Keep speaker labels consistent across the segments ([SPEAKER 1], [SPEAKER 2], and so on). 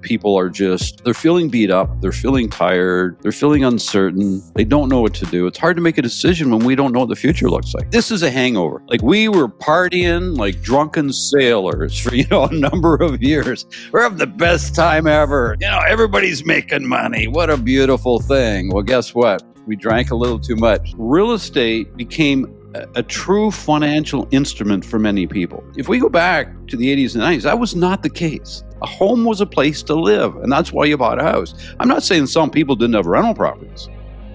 [SPEAKER 1] that people are they're feeling beat up, they're feeling tired, they're feeling uncertain, they don't know what to do. It's hard to make a decision when we don't know what the future looks like. This is a hangover. Like, we were partying like drunken sailors for, a number of years. We're having the best time ever. Everybody's making money. What a beautiful thing. Well, guess what? We drank a little too much. Real estate became a true financial instrument for many people. If we go back to the 80s and 90s, that was not the case. A home was a place to live, and that's why you bought a house. I'm not saying some people didn't have rental properties,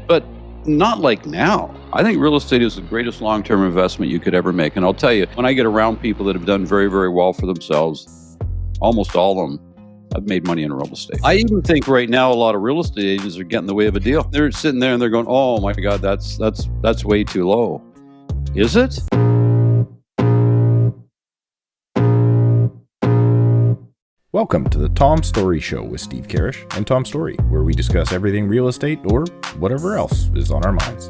[SPEAKER 1] but not like now. I think real estate is the greatest long-term investment you could ever make. And I'll tell you, when I get around people that have done very, very well for themselves, almost all of them have made money in real estate. I even think right now a lot of real estate agents are getting in the way of a deal. They're sitting there and they're going, "Oh my God, that's way too low." Is it?
[SPEAKER 2] Welcome to the Tom Storey Show with Steve Karrasch and Tom Storey, where we discuss everything real estate or whatever else is on our minds.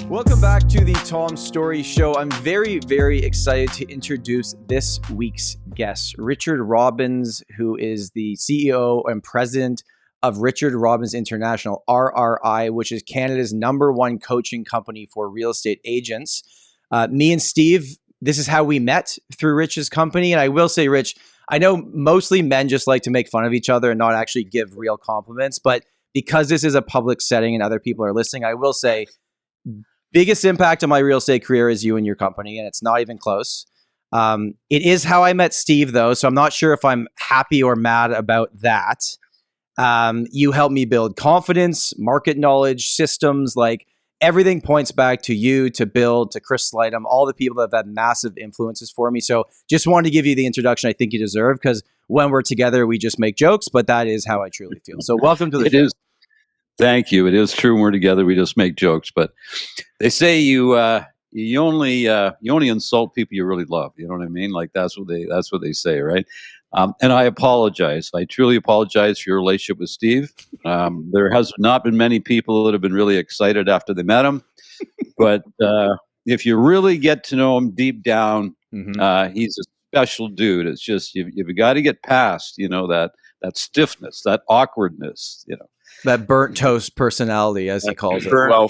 [SPEAKER 3] Welcome back to the Tom Storey Show. I'm very, very excited to introduce this week's guest, Richard Robbins, who is the CEO and president of Richard Robbins International, RRi, which is Canada's #1 coaching company for real estate agents. Me and Steve, this is how we met, through Rich's company. And I will say, Rich, I know mostly men just like to make fun of each other and not actually give real compliments, but because this is a public setting and other people are listening, I will say biggest impact on my real estate career is you and your company, and it's not even close. It is how I met Steve, though, so I'm not sure if I'm happy or mad about that. You helped me build confidence, market knowledge, systems, like everything points back to you, to Bill, to Chris Slightum, all the people that have had massive influences for me. So just wanted to give you the introduction I think you deserve, because when we're together, we just make jokes, but that is how I truly feel. So welcome to the show.
[SPEAKER 1] It is. Thank you. It is true. When we're together, we just make jokes, but they say you only insult people you really love. You know what I mean? Like that's what they say, right? And I apologize. I truly apologize for your relationship with Steve. There has not been many people that have been really excited after they met him, but if you really get to know him deep down, he's a special dude. It's just you've got to get past that stiffness, that awkwardness,
[SPEAKER 3] that burnt toast personality, as he calls it.
[SPEAKER 4] Well,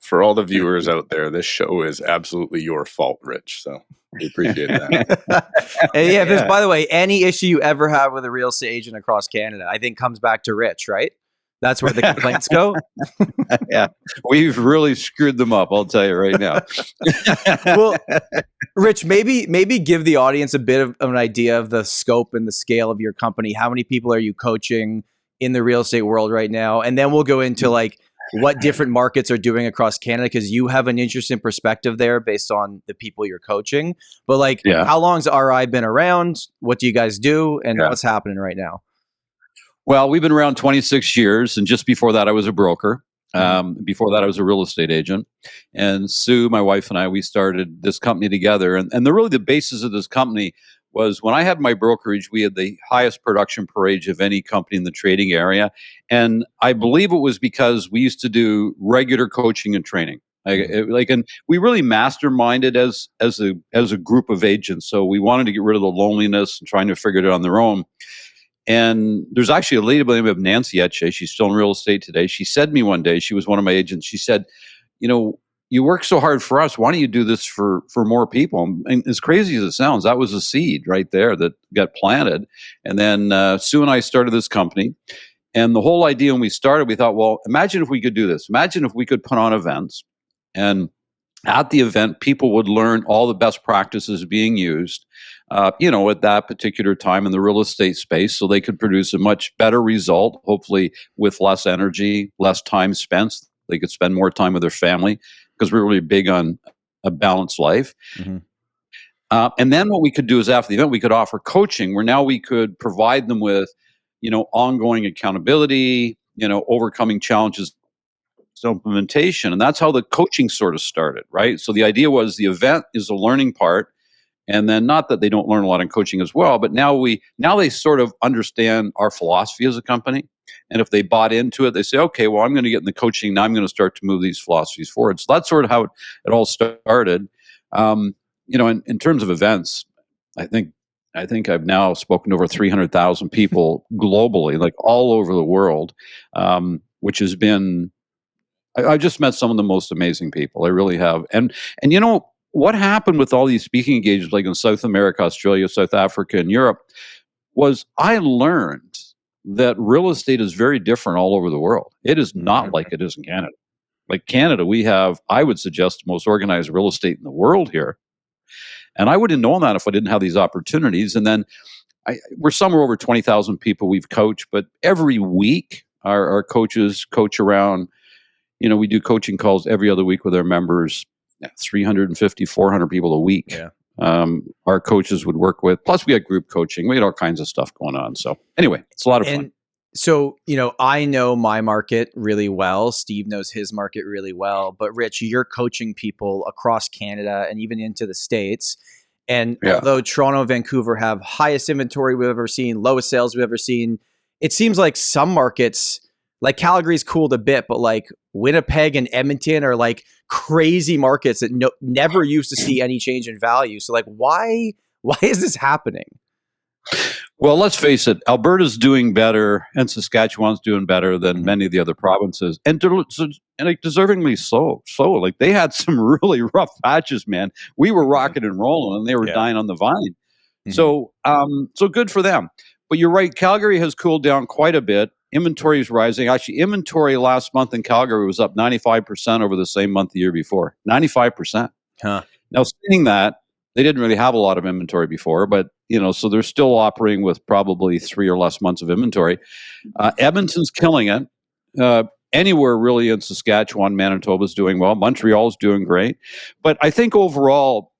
[SPEAKER 4] for all the viewers out there, this show is absolutely your fault, Rich. So we appreciate that.
[SPEAKER 3] And by the way, any issue you ever have with a real estate agent across Canada, I think comes back to Rich, right? That's where the complaints go.
[SPEAKER 1] Yeah, we've really screwed them up. I'll tell you right now.
[SPEAKER 3] Well, Rich, maybe give the audience a bit of an idea of the scope and the scale of your company. How many people are you coaching in the real estate world right now? And then we'll go into like what different markets are doing across Canada, because you have an interesting perspective there based on the people you're coaching. But how long's RI been around? What do you guys do? And what's happening right now?
[SPEAKER 1] Well, we've been around 26 years. And just before that, I was a broker. Before that, I was a real estate agent. And Sue, my wife, and I, we started this company together. And the basis of this company was when I had my brokerage, we had the highest production per age of any company in the trading area. And I believe it was because we used to do regular coaching and training. And we really masterminded as a group of agents. So we wanted to get rid of the loneliness and trying to figure it out on their own. And there's actually a lady by the name of Nancy Etche. She's still in real estate today. She said to me one day, she was one of my agents. She said, you work so hard for us. Why don't you do this for more people? And as crazy as it sounds, that was a seed right there that got planted. And then Sue and I started this company. And the whole idea when we started, we thought, well, imagine if we could do this. Imagine if we could put on events. And at the event, people would learn all the best practices being used, at that particular time in the real estate space, so they could produce a much better result, hopefully with less energy, less time spent. They could spend more time with their family, because we're really big on a balanced life. And then what we could do is after the event, we could offer coaching where now we could provide them with, ongoing accountability, overcoming challenges, implementation. And that's how the coaching sort of started, right? So the idea was the event is a learning part. And then not that they don't learn a lot in coaching as well, but now they sort of understand our philosophy as a company. And if they bought into it, they say, okay, well, I'm going to get in the coaching. Now I'm going to start to move these philosophies forward. So that's sort of how it all started. In terms of events, I think I think I've now spoken to over 300,000 people globally, like all over the world, which has been, I just met some of the most amazing people. I really have. And you know, what happened with all these speaking engagements, like in South America, Australia, South Africa, and Europe, was I learned that real estate is very different all over the world. It is not like it is in Canada. Like Canada, we have, I would suggest, the most organized real estate in the world here. And I wouldn't have known that if I didn't have these opportunities. And then we're somewhere over 20,000 people we've coached, but every week our coaches coach around, you know, we do coaching calls every other week with our members, 350, 400 people a week.
[SPEAKER 3] Yeah.
[SPEAKER 1] Our coaches would work with, plus we had group coaching. We had all kinds of stuff going on. So anyway, it's a lot of fun.
[SPEAKER 3] So, you know, I know my market really well. Steve knows his market really well. But Rich, you're coaching people across Canada and even into the States. And although Toronto and Vancouver have highest inventory we've ever seen, lowest sales we've ever seen, it seems like some markets, like Calgary's cooled a bit, but like Winnipeg and Edmonton are like crazy markets that never used to see any change in value. So like, why is this happening?
[SPEAKER 1] Well, let's face it, Alberta's doing better and Saskatchewan's doing better than many of the other provinces. And like deservingly so. Like they had some really rough patches, man. We were rocking and rolling and they were dying on the vine. So good for them. But you're right, Calgary has cooled down quite a bit. Inventory is rising. Actually, inventory last month in Calgary was up 95% over the same month the year before. 95%. Now, saying that, they didn't really have a lot of inventory before, but you know, so they're still operating with probably 3 or less months of inventory. Edmonton's killing it. Anywhere really in Saskatchewan, Manitoba's doing well. Montreal's doing great. But I think overall,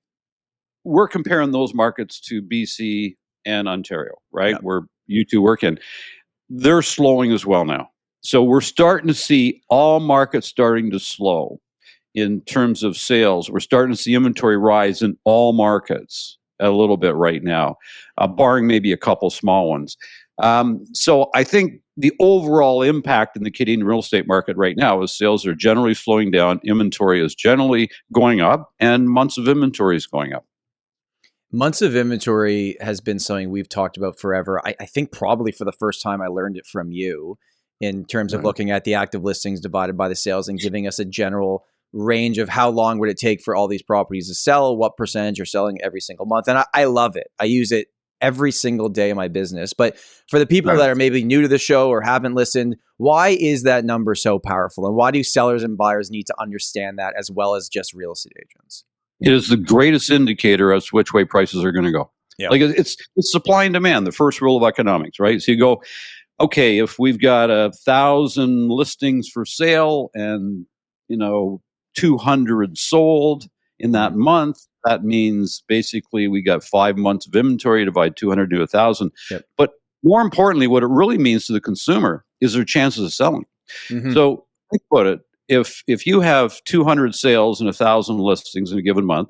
[SPEAKER 1] we're comparing those markets to BC and Ontario, right?
[SPEAKER 3] Yeah.
[SPEAKER 1] Where you two work in. They're slowing as well now. So we're starting to see all markets starting to slow in terms of sales. We're starting to see inventory rise in all markets a little bit right now, barring maybe a couple small ones. So I think the overall impact in the Canadian real estate market right now is sales are generally slowing down, inventory is generally going up, and months of inventory is going up.
[SPEAKER 3] Months of inventory has been something we've talked about forever. I think probably for the first time I learned it from you in terms of looking at the active listings divided by the sales and giving us a general range of how long would it take for all these properties to sell, what percentage are selling every single month. And I love it. I use it every single day in my business. But for the people that are maybe new to the show or haven't listened, why is that number so powerful? And why do sellers and buyers need to understand that as well as just real estate agents?
[SPEAKER 1] It is the greatest indicator as to which way prices are going to go.
[SPEAKER 3] Yeah.
[SPEAKER 1] Like it's supply and demand, the first rule of economics, right? So you go, okay, if we've got 1,000 listings for sale and, 200 sold in that month, that means basically we got 5 months of inventory, divide 200 to 1,000.
[SPEAKER 3] Yep.
[SPEAKER 1] But more importantly, what it really means to the consumer is their chances of selling. So think about it. If you have 200 sales and 1,000 listings in a given month,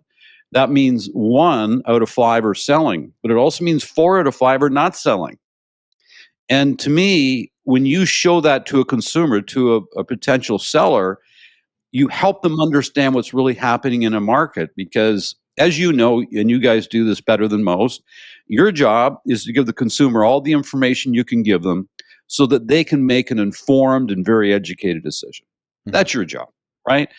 [SPEAKER 1] that means 1 out of 5 are selling, but it also means 4 out of 5 are not selling. And to me, when you show that to a consumer, to a potential seller, you help them understand what's really happening in a market because, as you know, and you guys do this better than most, your job is to give the consumer all the information you can give them so that they can make an informed and very educated decision. That's your job, right?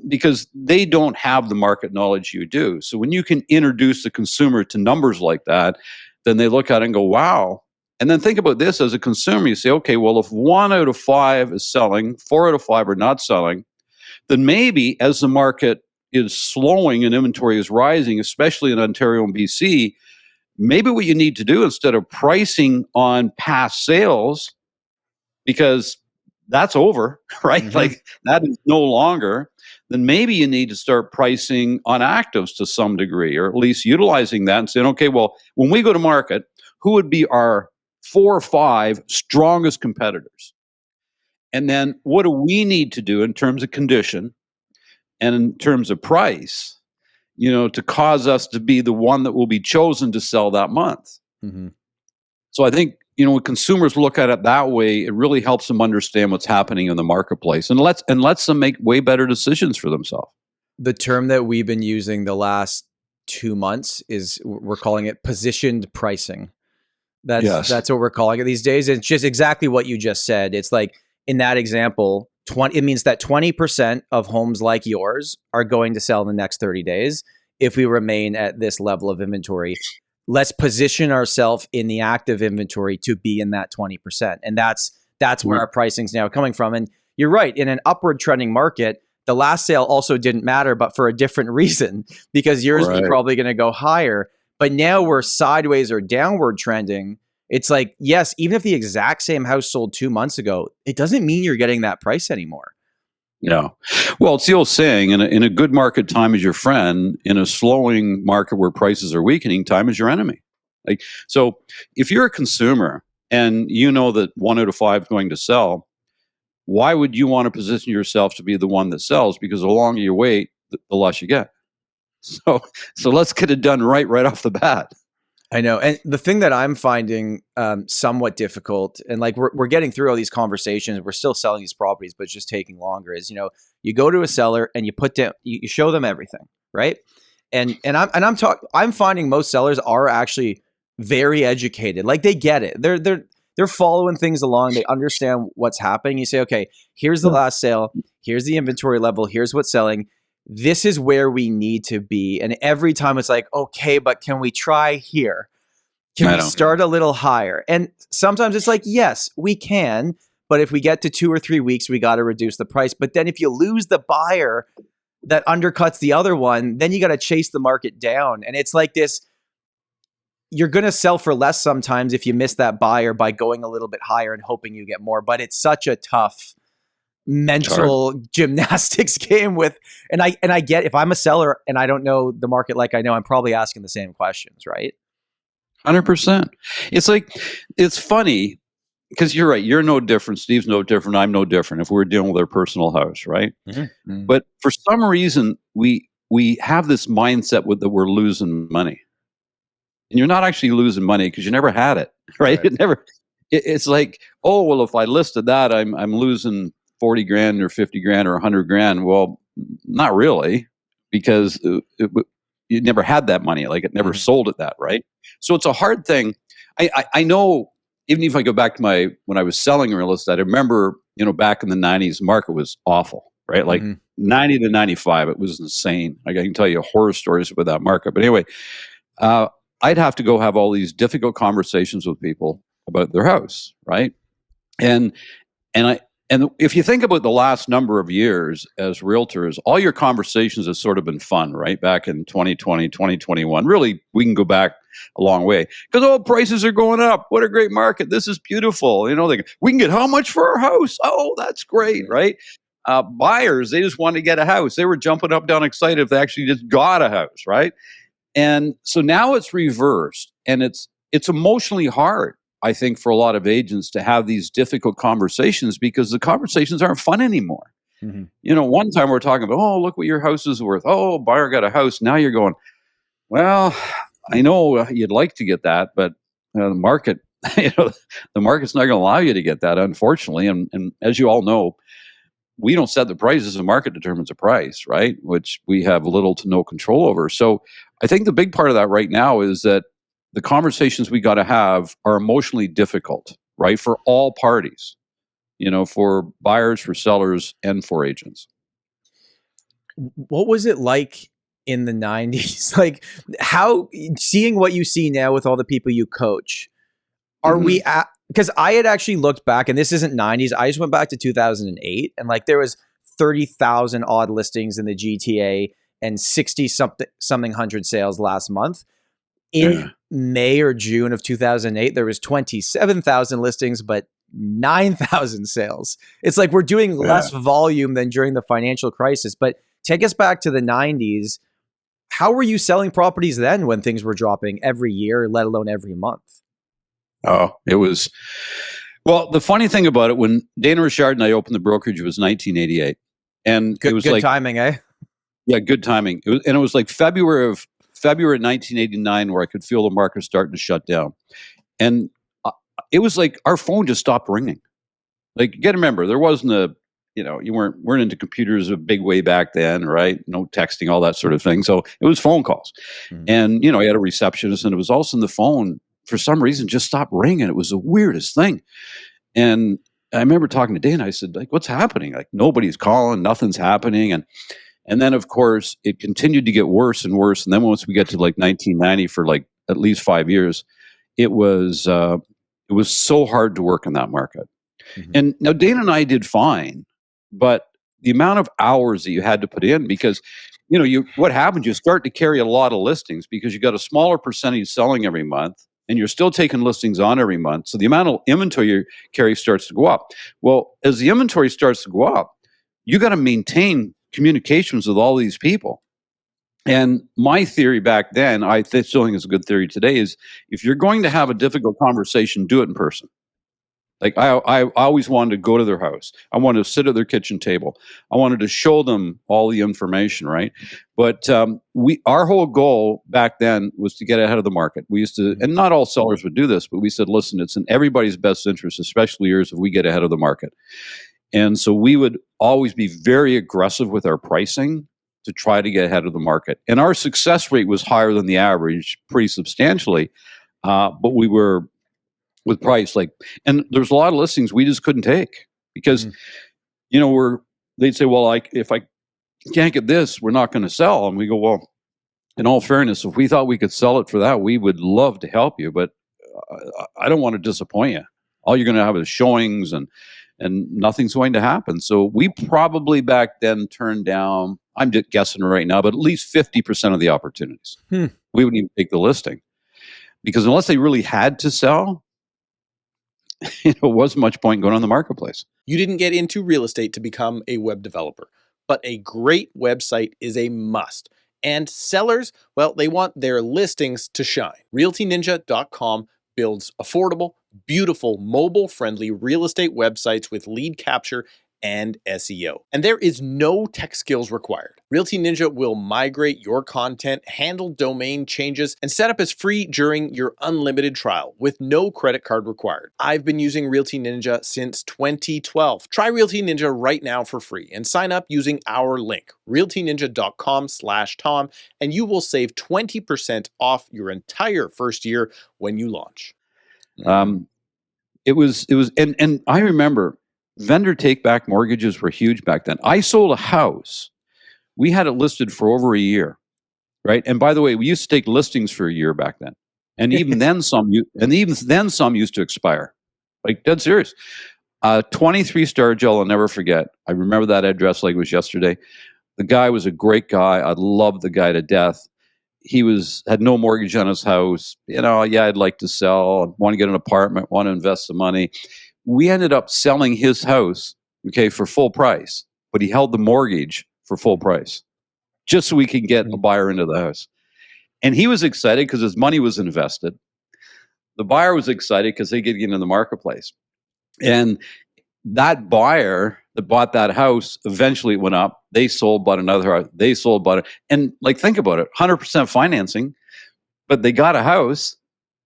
[SPEAKER 1] Because they don't have the market knowledge you do. So when you can introduce the consumer to numbers like that, then they look at it and go, wow. And then think about this as a consumer. You say, okay, well, if 1 out of 5 is selling, 4 out of 5 are not selling, then maybe as the market is slowing and inventory is rising, especially in Ontario and BC, maybe what you need to do instead of pricing on past sales, because that's over, right? Like that is no longer, then maybe you need to start pricing on actives to some degree, or at least utilizing that and saying, okay, well, when we go to market, who would be our 4 or 5 strongest competitors? And then what do we need to do in terms of condition and in terms of price, to cause us to be the one that will be chosen to sell that month? So I think, when consumers look at it that way, it really helps them understand what's happening in the marketplace and lets them make way better decisions for themselves.
[SPEAKER 3] The term that we've been using the last 2 months is, we're calling it positioned pricing.
[SPEAKER 1] Yes.
[SPEAKER 3] That's what we're calling it these days. It's just exactly what you just said. It's like in that example, it means that 20% of homes like yours are going to sell in the next 30 days if we remain at this level of inventory. Let's position ourselves in the active inventory to be in that 20%. And that's where our pricing's now coming from. And you're right, in an upward trending market, the last sale also didn't matter, but for a different reason, because yours was probably going to go higher. But now we're sideways or downward trending. It's like, yes, even if the exact same house sold 2 months ago, it doesn't mean you're getting that price anymore.
[SPEAKER 1] No. Well, it's the old saying, in a good market, time is your friend. In a slowing market where prices are weakening, time is your enemy. Like, so if you're a consumer and you know that 1 out of 5 is going to sell, why would you want to position yourself to be the one that sells? Because the longer you wait, the less you get. So let's get it done right off the bat.
[SPEAKER 3] I know. And the thing that I'm finding somewhat difficult, and like we're getting through all these conversations, we're still selling these properties, but it's just taking longer, is, you go to a seller and you show them everything, right? And I'm finding most sellers are actually very educated. Like, they get it. They're following things along. They understand what's happening. You say, okay, here's the last sale. Here's the inventory level. Here's what's selling. This is where we need to be. And every time it's like, okay, but can we try here? Can we start a little higher? And sometimes it's like, yes, we can. But if we get to 2 or 3 weeks, we got to reduce the price. But then if you lose the buyer that undercuts the other one, then you got to chase the market down. And it's like this, you're going to sell for less sometimes if you miss that buyer by going a little bit higher and hoping you get more. But it's such a tough mental gymnastics game and I get, if I'm a seller and I don't know the market like I know, I'm probably asking the same questions, right?
[SPEAKER 1] 100%. It's like, it's funny because you're right. You're no different. Steve's no different. I'm no different if we're dealing with our personal house, right? Mm-hmm. But for some reason, we have this mindset that we're losing money. And you're not actually losing money because you never had it, right? It's like, oh, well, if I listed that, I'm losing 40 grand or 50 grand or 100 grand. Well, not really, because you never had that money. Like, it never sold at that, right? So it's a hard thing. I know, even if I go back to when I was selling real estate, I remember, back in the 90s, the market was awful, right? Like 90 to 95, it was insane. I can tell you horror stories about that market. But anyway, I'd have to go have all these difficult conversations with people about their house, right? And if you think about the last number of years as realtors, all your conversations have sort of been fun, right? Back in 2020, 2021. Really, we can go back a long way. Because, prices are going up. What a great market. This is beautiful. We can get how much for our house? Oh, that's great, right? Buyers, they just wanted to get a house. They were jumping up, down excited if they actually just got a house, right? And so now it's reversed. And it's emotionally hard, I think, for a lot of agents to have these difficult conversations because the conversations aren't fun anymore. Mm-hmm. One time we're talking about, oh, look what your house is worth. Oh, buyer got a house. Now you're going, well, I know you'd like to get that, but the market, the market's not going to allow you to get that, unfortunately. And as you all know, we don't set the prices. The market determines the price, right? Which we have little to no control over. So I think the big part of that right now is that the conversations we got to have are emotionally difficult, right? For all parties, for buyers, for sellers, and for agents.
[SPEAKER 3] What was it like in the 90s? Like, how, seeing what you see now with all the people you coach, are we at, because I had actually looked back, and this isn't 90s, I just went back to 2008, and like there was 30,000 odd listings in the GTA and 60 something hundred sales last month. In May or June of 2008, there was 27,000 listings, but 9,000 sales. It's like we're doing less volume than during the financial crisis. But take us back to the 90s. How were you selling properties then when things were dropping every year, let alone every month?
[SPEAKER 1] Oh, it was... Well, the funny thing about it, when Dana Richard and I opened the brokerage, it was 1988. And it was
[SPEAKER 3] good
[SPEAKER 1] like...
[SPEAKER 3] timing, eh?
[SPEAKER 1] Yeah, good timing. It was like February 1989 where I could feel the market starting to shut down. And it was like our phone just stopped ringing. Like, you got to remember, there wasn't a you weren't into computers a big way back then, right? No texting, all that sort of thing. So it was phone calls. And, you had a receptionist, and it was also the phone, for some reason, just stopped ringing. It was the weirdest thing. And I remember talking to Dana. I said, like, what's happening? Like, nobody's calling, nothing's happening. And then, of course, it continued to get worse and worse. And then once we get to like 1990, for like at least 5 years, it was so hard to work in that market. And now Dana and I did fine, but the amount of hours that you had to put in, because what happens, you start to carry a lot of listings because you got a smaller percentage selling every month, and you're still taking listings on every month. So the amount of inventory you carry starts to go up. Well, as the inventory starts to go up, you got to maintain communications with all these people. And my theory back then, I still think it's a good theory today, is if you're going to have a difficult conversation, do it in person. Like I always wanted to go to their house. I wanted to sit at their kitchen table. I wanted to show them all the information, right? But our whole goal back then was to get ahead of the market. We used to, and not all sellers would do this, but we said, listen, it's in everybody's best interest, especially yours, if we get ahead of the market. And so we would always be very aggressive with our pricing to try to get ahead of the market. And our success rate was higher than the average, pretty substantially. But we were with price, and there's a lot of listings we just couldn't take because, they'd say, well, if I can't get this, we're not going to sell. And we go, well, in all fairness, if we thought we could sell it for that, we would love to help you, but I don't want to disappoint you. All you're going to have is showings and nothing's going to happen. So we probably back then turned down, I'm just guessing right now, but at least 50% of the opportunities. We wouldn't even take the listing because unless they really had to sell, it wasn't much point going on the marketplace.
[SPEAKER 5] You didn't get into real estate to become a web developer, but a great website is a must. And sellers, well, they want their listings to shine. RealtyNinja.com builds affordable, beautiful, mobile-friendly real estate websites with lead capture and SEO. And there is no tech skills required. Realty Ninja will migrate your content, handle domain changes, and set up as free during your unlimited trial with no credit card required. I've been using Realty Ninja since 2012. Try Realty Ninja right now for free and sign up using our link, realtyninja.com/Tom, and you will save 20% off your entire first year when you launch.
[SPEAKER 1] It was, and I remember vendor take-back mortgages were huge back then. I sold a house. We had it listed for over a year, right? And by the way, we used to take listings for a year back then, and even then some used to expire. Like dead serious. 23 Star-Gel, I'll never forget. I remember that address like it was yesterday. The guy was a great guy. I loved the guy to death. He had no mortgage on his house. I'd like to sell. Want to get an apartment. Want to invest some money. We ended up selling his house, for full price, but he held the mortgage for full price just so we could get a buyer into the house. And he was excited because his money was invested. The buyer was excited because they could get into the marketplace. And that buyer that bought that house, eventually it went up. They sold, bought another house. They sold, bought it. And think about it, 100% financing, but they got a house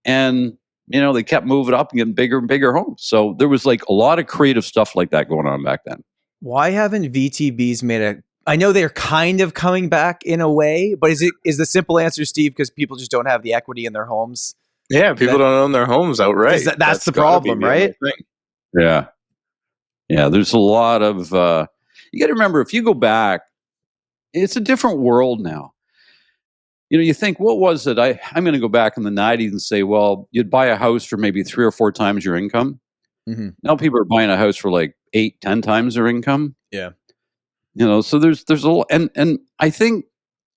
[SPEAKER 1] and they kept moving up and getting bigger and bigger homes. So there was a lot of creative stuff like that going on back then.
[SPEAKER 3] Why haven't VTBs I know they're kind of coming back in a way, but is the simple answer, Steve, because people just don't have the equity in their homes?
[SPEAKER 4] Yeah, people don't own their homes outright.
[SPEAKER 3] That's the problem, right?
[SPEAKER 1] Yeah. Yeah, there's a lot of, you got to remember, if you go back, it's a different world now. You think, what was it? I'm going to go back in the 90s and say, well, you'd buy a house for maybe 3 or 4 times your income. Now people are buying a house for 8, 10 times their income.
[SPEAKER 5] Yeah.
[SPEAKER 1] So there's a lot, and I think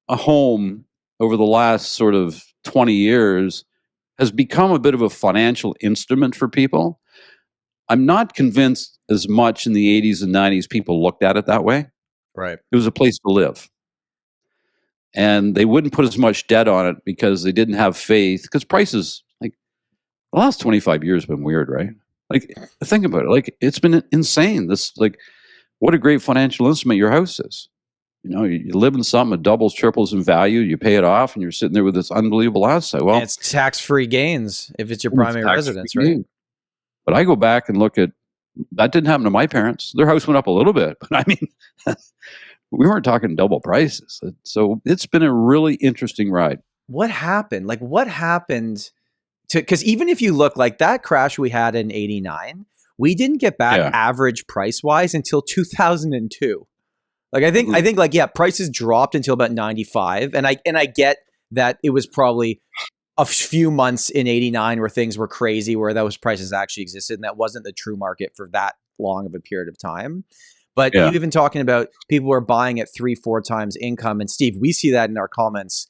[SPEAKER 1] a home over the last sort of 20 years has become a bit of a financial instrument for people. I'm not convinced as much in the 80s and 90s people looked at it that way.
[SPEAKER 5] Right.
[SPEAKER 1] It was a place to live. And they wouldn't put as much debt on it because they didn't have faith. Because prices, the last 25 years have been weird, right? Think about it. It's been insane. What a great financial instrument your house is. You live in something, it doubles, triples in value, you pay it off, and you're sitting there with this unbelievable asset. Well,
[SPEAKER 3] and it's tax-free gains if it's your primary residence, right?
[SPEAKER 1] But I go back and look at That didn't happen to my parents. Their house went up a little bit, but I mean, we weren't talking double prices. So it's been a really interesting ride.
[SPEAKER 3] What happened? Like, what happened to, because even if you look like that crash we had in 89, we didn't get back average price wise until 2002. Like, I think like, yeah, prices dropped until about 95. And I get that it was probably a few months in 89 where things were crazy, where those prices actually existed. And that wasn't the true market for that long of a period of time. But you've been talking about people who are buying at 3-4 times income. And Steve, we see that in our comments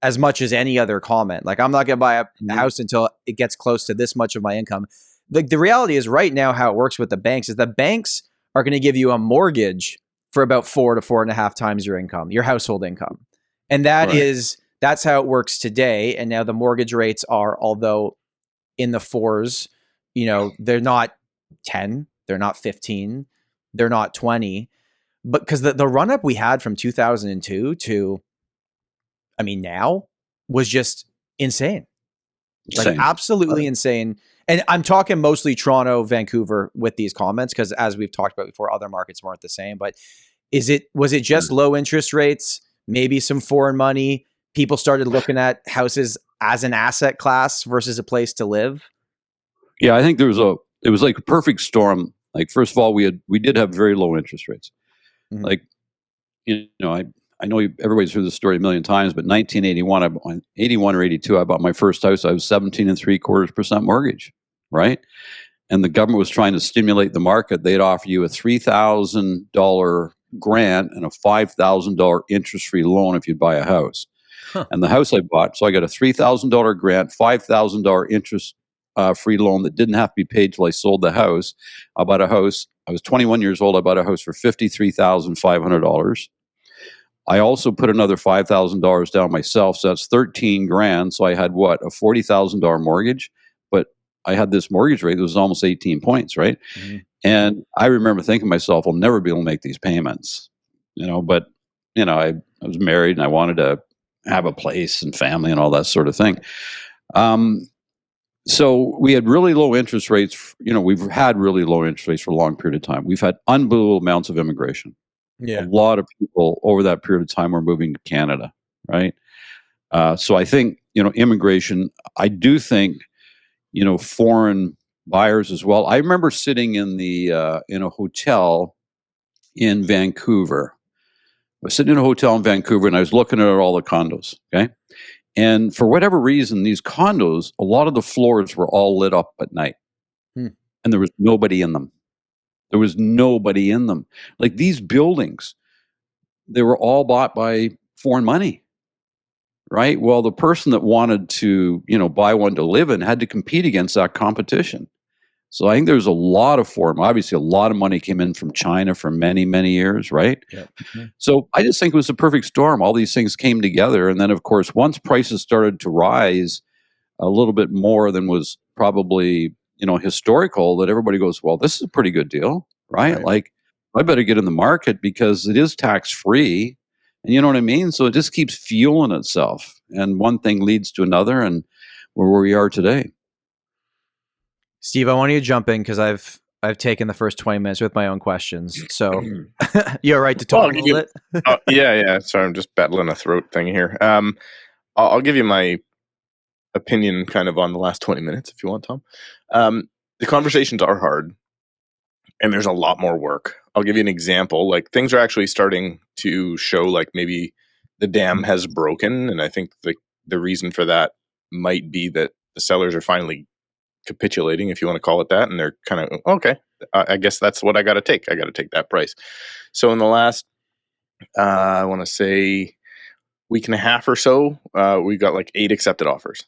[SPEAKER 3] as much as any other comment. Like, I'm not going to buy a house until it gets close to this much of my income. The reality is right now how it works with the banks is that banks are going to give you a mortgage for about 4 to 4.5 times your income, your household income. And that's how it works today. And now the mortgage rates are, although in the 4s, you know, they're not 10, they're not 15, they're not 20, but because the run up we had from 2002 to, I mean, now was just insane. Like, absolutely insane. And I'm talking mostly Toronto, Vancouver with these comments, because as we've talked about before, other markets weren't the same. But was it just low interest rates, maybe some foreign money? People started looking at houses as an asset class versus a place to live.
[SPEAKER 1] Yeah, I think it was like a perfect storm. Like, first of all, we did have very low interest rates. Mm-hmm. Like, you know, I know everybody's heard this story a million times, but 1981, 81 or 82, I bought my first house. I was 17.75% mortgage, right? And the government was trying to stimulate the market. They'd offer you a $3,000 grant and a $5,000 interest-free loan if you'd buy a house. Huh. And the house I bought, so I got a $3,000 grant, $5,000 interest-free loan that didn't have to be paid till I sold the house. I bought a house. I was 21 years old. I bought a house for $53,500. I also put another $5,000 down myself, so that's $13,000. So I had a $40,000 mortgage, but I had this mortgage rate that was almost 18 points, right? Mm-hmm. And I remember thinking to myself, I'll never be able to make these payments, you know. But you know, I was married and I wanted to have a place and family and all that sort of thing. So we had really low interest rates. You know, we've had really low interest rates for a long period of time. We've had unbelievable amounts of immigration. Yeah. A lot of people over that period of time were moving to Canada, right? So I think, you know, immigration, I do think, you know, foreign buyers as well. I remember sitting in a hotel in Vancouver. I was sitting in a hotel in Vancouver and I was looking at all the condos, okay? And for whatever reason, these condos, a lot of the floors were all lit up at night. And there was nobody in them. There was nobody in them. Like, these buildings, they were all bought by foreign money, right? Well, the person that wanted to, you know, buy one to live in had to compete against that competition. So I think there's a lot of foreign, obviously a lot of money came in from China for many, many years, right? Yep. Mm-hmm. So I just think it was a perfect storm. All these things came together. And then, of course, once prices started to rise a little bit more than was probably, you know, historical, that everybody goes, well, this is a pretty good deal, right? Like, I better get in the market because it is tax-free. And you know what I mean? So it just keeps fueling itself. And one thing leads to another, and we're where we are today.
[SPEAKER 3] Steve, I want you to jump in because I've taken the first 20 minutes with my own questions. So you're right to talk a little bit.
[SPEAKER 4] Yeah. Sorry, I'm just battling a throat thing here. I'll give you my opinion kind of on the last 20 minutes if you want, Tom. The conversations are hard and there's a lot more work. I'll give you an example. Like, things are actually starting to show like maybe the dam has broken. And I think the reason for that might be that the sellers are finally capitulating, if you want to call it that. And they're kind of, okay, I guess that's what I got to take. I got to take that price. So in the last, I want to say week and a half or so, we got like 8 accepted offers.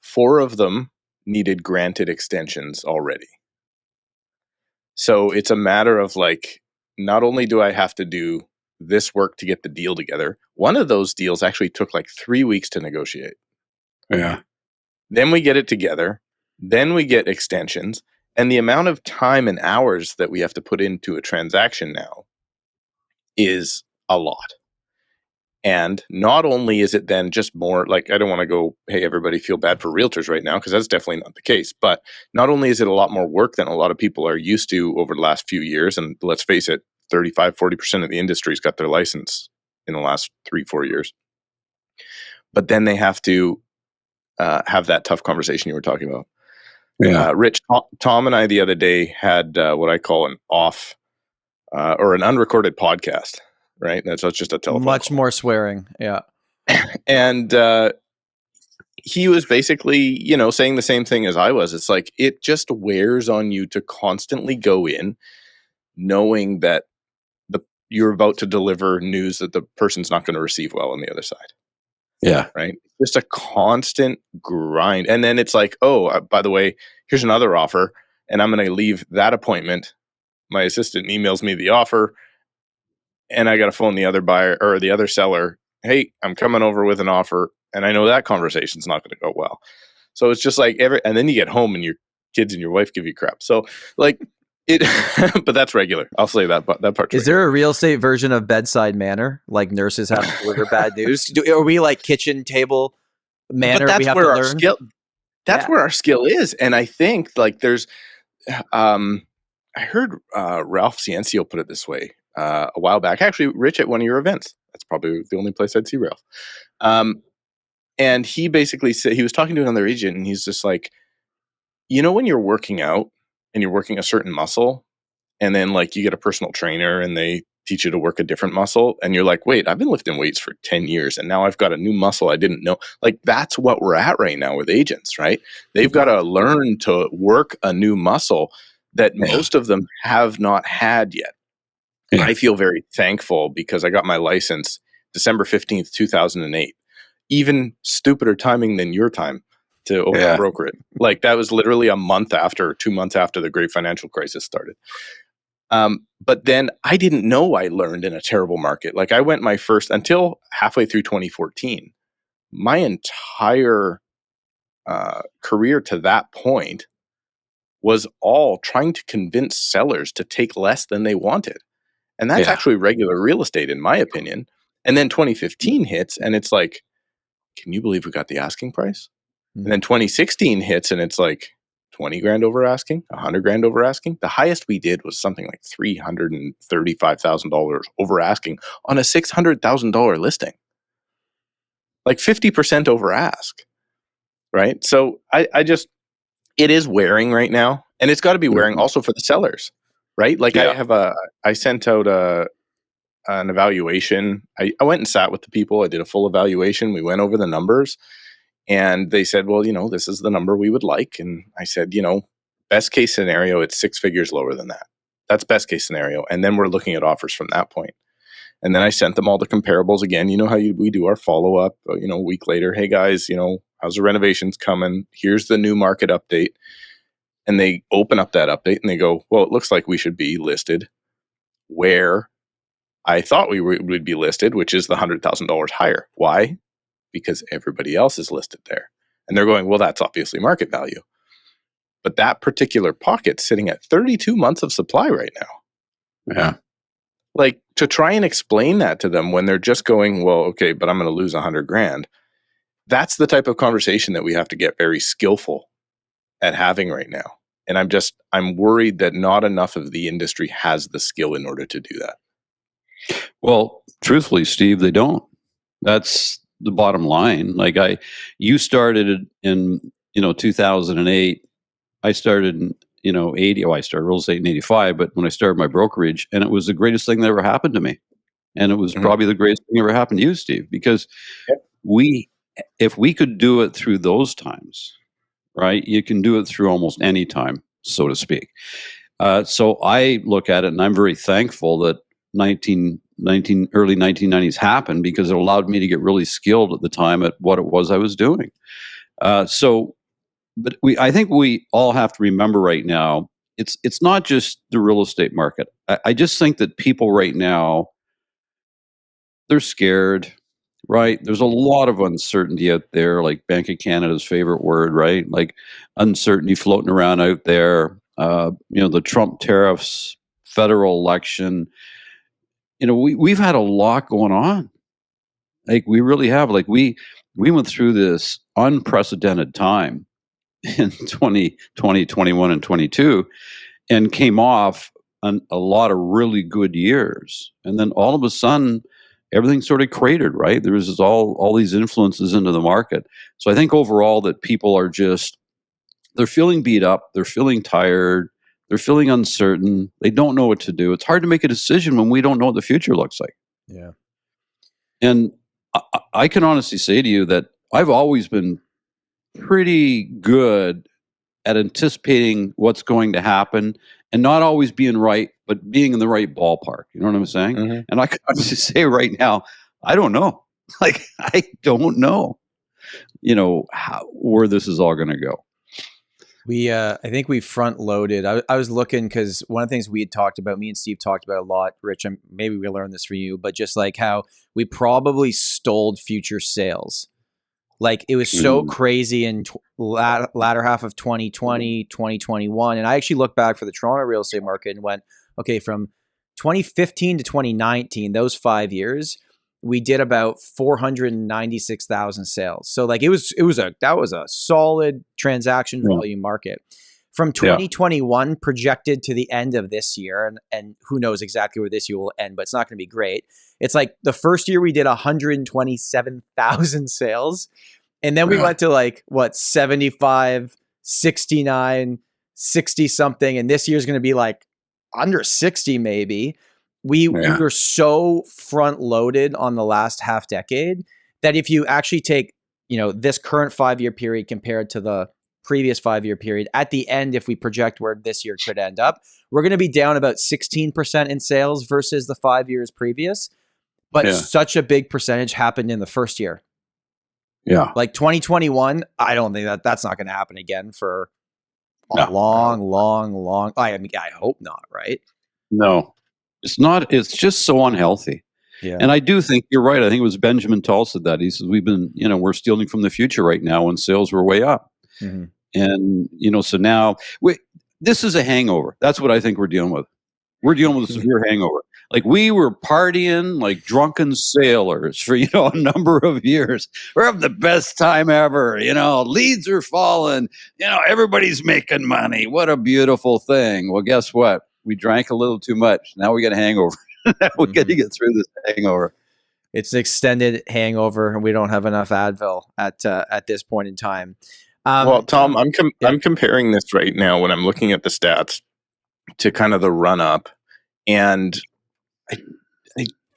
[SPEAKER 4] 4 of them needed granted extensions already. So it's a matter of like, not only do I have to do this work to get the deal together, one of those deals actually took like 3 weeks to negotiate.
[SPEAKER 1] Yeah.
[SPEAKER 4] Then we get it together. Then we get extensions. And the amount of time and hours that we have to put into a transaction now is a lot. And not only is it then just more like, I don't want to go, hey, everybody feel bad for realtors right now, because that's definitely not the case. But not only is it a lot more work than a lot of people are used to over the last few years, and let's face it, 35-40% of the industry's got their license in the last 3-4 years. But then they have to have that tough conversation you were talking about.
[SPEAKER 1] Yeah.
[SPEAKER 4] Rich, Tom and I the other day had what I call an off or an unrecorded podcast, right? That's just a telephone
[SPEAKER 3] Much
[SPEAKER 4] call.
[SPEAKER 3] more swearing. Yeah.
[SPEAKER 4] And he was basically, saying the same thing as I was. It's like, it just wears on you to constantly go in knowing that you're about to deliver news that the person's not going to receive well on the other side.
[SPEAKER 1] Yeah.
[SPEAKER 4] Right. Just a constant grind. And then it's like, oh, by the way, here's another offer. And I'm going to leave that appointment. My assistant emails me the offer. And I got to phone the other buyer or the other seller. Hey, I'm coming over with an offer. And I know that conversation's not going to go well. So it's just like and then you get home and your kids and your wife give you crap. So like it, but that's regular. I'll say that part.
[SPEAKER 3] Is there a real estate version of bedside manner? Like nurses have to deliver bad news? Are we like kitchen table manner?
[SPEAKER 4] But that's
[SPEAKER 3] we have
[SPEAKER 4] where
[SPEAKER 3] to
[SPEAKER 4] our
[SPEAKER 3] learn?
[SPEAKER 4] skill. That's where our skill is. And I think like there's, I heard Ralph Ciencio put it this way a while back. Actually, Rich, at one of your events. That's probably the only place I'd see Ralph. And he basically said, he was talking to another agent, and he's just like, when you're working out and you're working a certain muscle, and then like you get a personal trainer and they teach you to work a different muscle, and you're like, wait, I've been lifting weights for 10 years and now I've got a new muscle I didn't know. Like that's what we're at right now with agents, right? They've got to learn to work a new muscle that most of them have not had yet. Yeah. I feel very thankful because I got my license December 15th, 2008. Even stupider timing than your time to open a brokerage. Like that was literally a month after, 2 months after the great financial crisis started. But then I didn't know I learned in a terrible market. Like I went my first, until halfway through 2014, my entire career to that point was all trying to convince sellers to take less than they wanted. And that's actually regular real estate, in my opinion. And then 2015 hits and it's like, can you believe we got the asking price? And then 2016 hits and it's like 20 grand over asking, 100 grand over asking. The highest we did was something like $335,000 over asking on a $600,000 listing. Like 50% over ask, right? So I just, it is wearing right now. And it's got to be wearing also for the sellers, right? Like I sent out an evaluation. I went and sat with the people. I did a full evaluation. We went over the numbers. And they said, well, this is the number we would like. And I said, best case scenario, it's 6 figures lower than that. That's best case scenario. And then we're looking at offers from that point. And then I sent them all the comparables again. You know how we do our follow-up, a week later. Hey, guys, how's the renovations coming? Here's the new market update. And they open up that update and they go, well, it looks like we should be listed where I thought we would be listed, which is the $100,000 higher. Why? Because everybody else is listed there. And they're going, well, that's obviously market value. But that particular pocket's sitting at 32 months of supply right now.
[SPEAKER 1] Yeah.
[SPEAKER 4] Like to try and explain that to them when they're just going, well, okay, but I'm going to lose 100 grand. That's the type of conversation that we have to get very skillful at having right now. And I'm worried that not enough of the industry has the skill in order to do that.
[SPEAKER 1] Well, truthfully, Steve, they don't. That's the bottom line. Like you started in 2008. I started in 80. I started real estate in 85. But when I started my brokerage, and it was the greatest thing that ever happened to me, and it was probably the greatest thing ever happened to you, Steve, because if we could do it through those times, right? You can do it through almost any time, so to speak. So I look at it, and I'm very thankful that early 1990s happened, because it allowed me to get really skilled at the time at what it was I was doing. But I think we all have to remember right now, it's not just the real estate market. I just think that people right now, they're scared, right? There's a lot of uncertainty out there, like Bank of Canada's favorite word, right? Like uncertainty floating around out there. The Trump tariffs, federal election. We've had a lot going on. Like we really have. Like we went through this unprecedented time in 2020, 21, and 22, and came off a lot of really good years. And then all of a sudden, everything sort of cratered, right? There was all these influences into the market. So I think overall that people are they're feeling beat up, they're feeling tired, they're feeling uncertain, they don't know what to do. It's hard to make a decision when we don't know what the future looks like.
[SPEAKER 3] Yeah.
[SPEAKER 1] And I can honestly say to you that I've always been pretty good at anticipating what's going to happen and not always being right, but being in the right ballpark. You know what I'm saying?
[SPEAKER 3] Mm-hmm.
[SPEAKER 1] And I can honestly say right now, I don't know. Like, I don't know, where this is all going to go.
[SPEAKER 3] I think we front loaded. I was looking because one of the things we had talked about, me and Steve talked about a lot, Rich, maybe we learned this from you, but just like how we probably stalled future sales. Like it was so crazy in latter half of 2020, 2021. And I actually looked back for the Toronto real estate market and went, okay, from 2015 to 2019, those 5 years, we did about 496,000 sales. So like that was a solid transaction volume market. From 2021 projected to the end of this year, and who knows exactly where this year will end, but it's not going to be great. It's like the first year we did 127,000 sales. And then we went to like, 75, 69, 60 something. And this year's going to be like under 60 maybe. We were so front loaded on the last half decade that if you actually take, this current 5-year period compared to the previous 5-year period, at the end, if we project where this year could end up, we're going to be down about 16% in sales versus the 5 years previous. But such a big percentage happened in the first year.
[SPEAKER 1] Yeah.
[SPEAKER 3] Like 2021, I don't think that's not going to happen again for a long. I hope not, right?
[SPEAKER 1] No, it's not. It's just so unhealthy.
[SPEAKER 3] Yeah.
[SPEAKER 1] And I do think you're right. I think it was Benjamin Tull said that. He says, we're stealing from the future right now when sales were way up. Mm-hmm. And, so now this is a hangover. That's what I think we're dealing with. We're dealing with a severe hangover. Like we were partying like drunken sailors for, a number of years. We're having the best time ever. Leads are falling. Everybody's making money. What a beautiful thing. Well, guess what? We drank a little too much. Now we got a hangover. We got to get through this hangover.
[SPEAKER 3] It's an extended hangover, and we don't have enough Advil at this point in time.
[SPEAKER 4] Well, Tom, I'm comparing this right now when I'm looking at the stats to kind of the run up, and I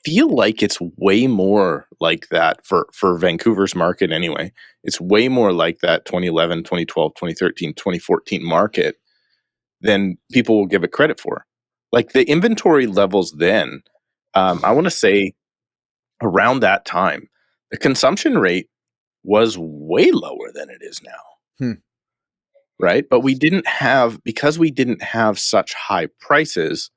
[SPEAKER 4] feel like it's way more like that for Vancouver's market anyway. It's way more like that 2011, 2012, 2013, 2014 market than people will give it credit for. Like the inventory levels then, I want to say around that time, the consumption rate was way lower than it is now. Right? But because we didn't have such high prices,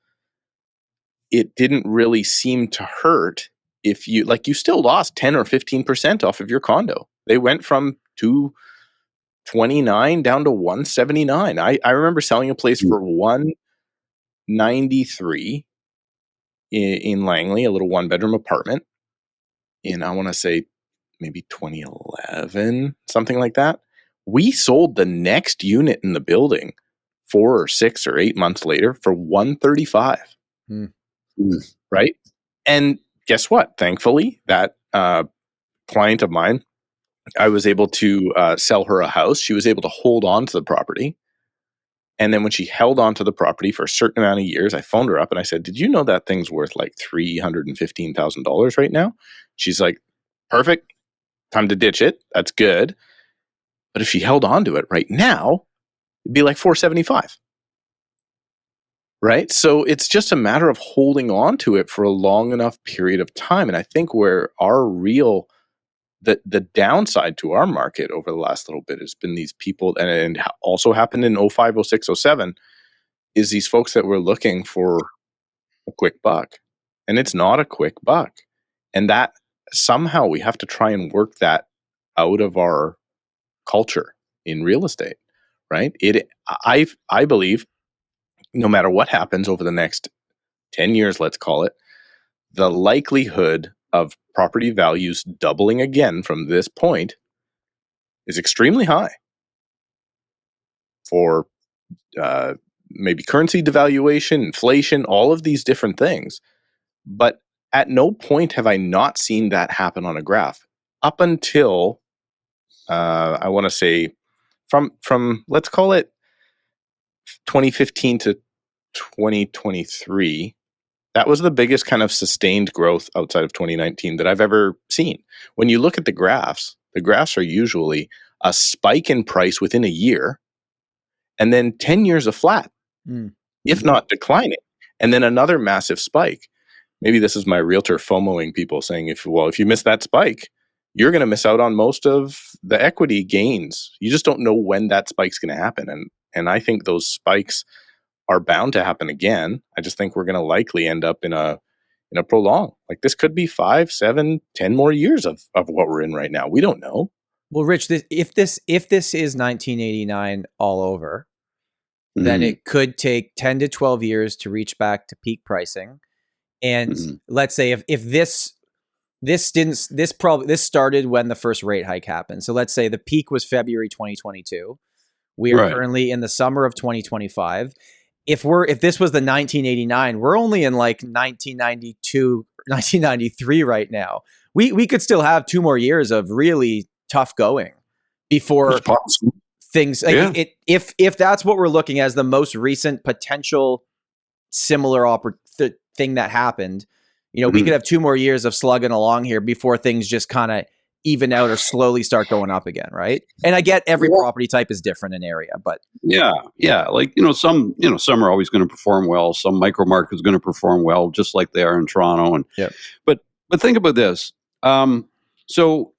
[SPEAKER 4] it didn't really seem to hurt if you still lost 10 or 15% off of your condo. They went from 229 down to 179. I remember selling a place for 193 in Langley, a little 1-bedroom apartment in, I want to say maybe 2011, something like that. We sold the next unit in the building 4 or 6 or 8 months later for 135. Right? And guess what? Thankfully, that client of mine, I was able to sell her a house. She was able to hold on to the property. And then when she held on to the property for a certain amount of years, I phoned her up and I said, did you know that thing's worth like $315,000 right now? She's like, perfect. Time to ditch it. That's good. But if she held on to it right now, it'd be like $475. Right? So it's just a matter of holding on to it for a long enough period of time. And I think where our the downside to our market over the last little bit has been these people, and also happened in 05, 06, 07, is these folks that were looking for a quick buck. And it's not a quick buck. And that somehow we have to try and work that out of our culture in real estate, right? I believe no matter what happens over the next 10 years, let's call it, the likelihood of property values doubling again from this point is extremely high for maybe currency devaluation, inflation, all of these different things. But at no point have I not seen that happen on a graph up until I want to say from let's call it 2015 to 2023. That was the biggest kind of sustained growth outside of 2019 that I've ever seen. When you look at the graphs are usually a spike in price within a year and then 10 years of flat, if not declining, and then another massive spike. Maybe this is my realtor FOMOing people saying, if you miss that spike, you're going to miss out on most of the equity gains. You just don't know when that spike's going to happen. And I think those spikes are bound to happen again. I just think we're going to likely end up in a prolong. Like this could be 5, 7, 10 more years of what we're in right now. We don't know.
[SPEAKER 3] Well, Rich, if this is 1989 all over, then it could take 10 to 12 years to reach back to peak pricing. And let's say if this started when the first rate hike happened. So let's say the peak was February 2022. We are currently in the summer of 2025. If this was the 1989, we're only in like 1992, 1993 right now. We could still have 2 more years of really tough going before things like if that's what we're looking at as the most recent potential similar thing that happened, we could have 2 more years of slugging along here before things just kind of even out or slowly start going up again, right? And I get every property type is different in area, but
[SPEAKER 1] like some are always going to perform well. Some micro market is going to perform well, just like they are in Toronto. And but think about this. So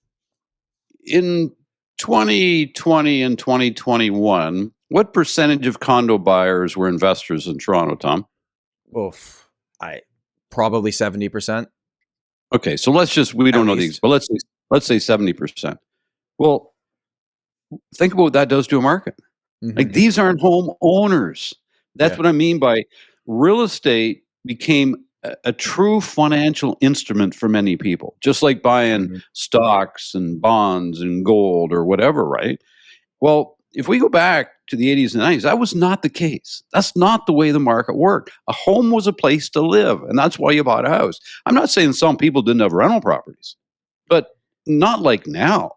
[SPEAKER 1] in 2020 and 2021, what percentage of condo buyers were investors in Toronto, Tom?
[SPEAKER 3] Probably 70%.
[SPEAKER 1] Okay, so we don't know these, but let's say 70%. Well, think about what that does to a market. Like these aren't home owners. That's what I mean by real estate became a true financial instrument for many people, just like buying stocks and bonds and gold or whatever, right? Well, if we go back to the 80s and 90s, that was not the case. That's not the way the market worked. A home was a place to live, and that's why you bought a house. I'm not saying some people didn't have rental properties, but not like now.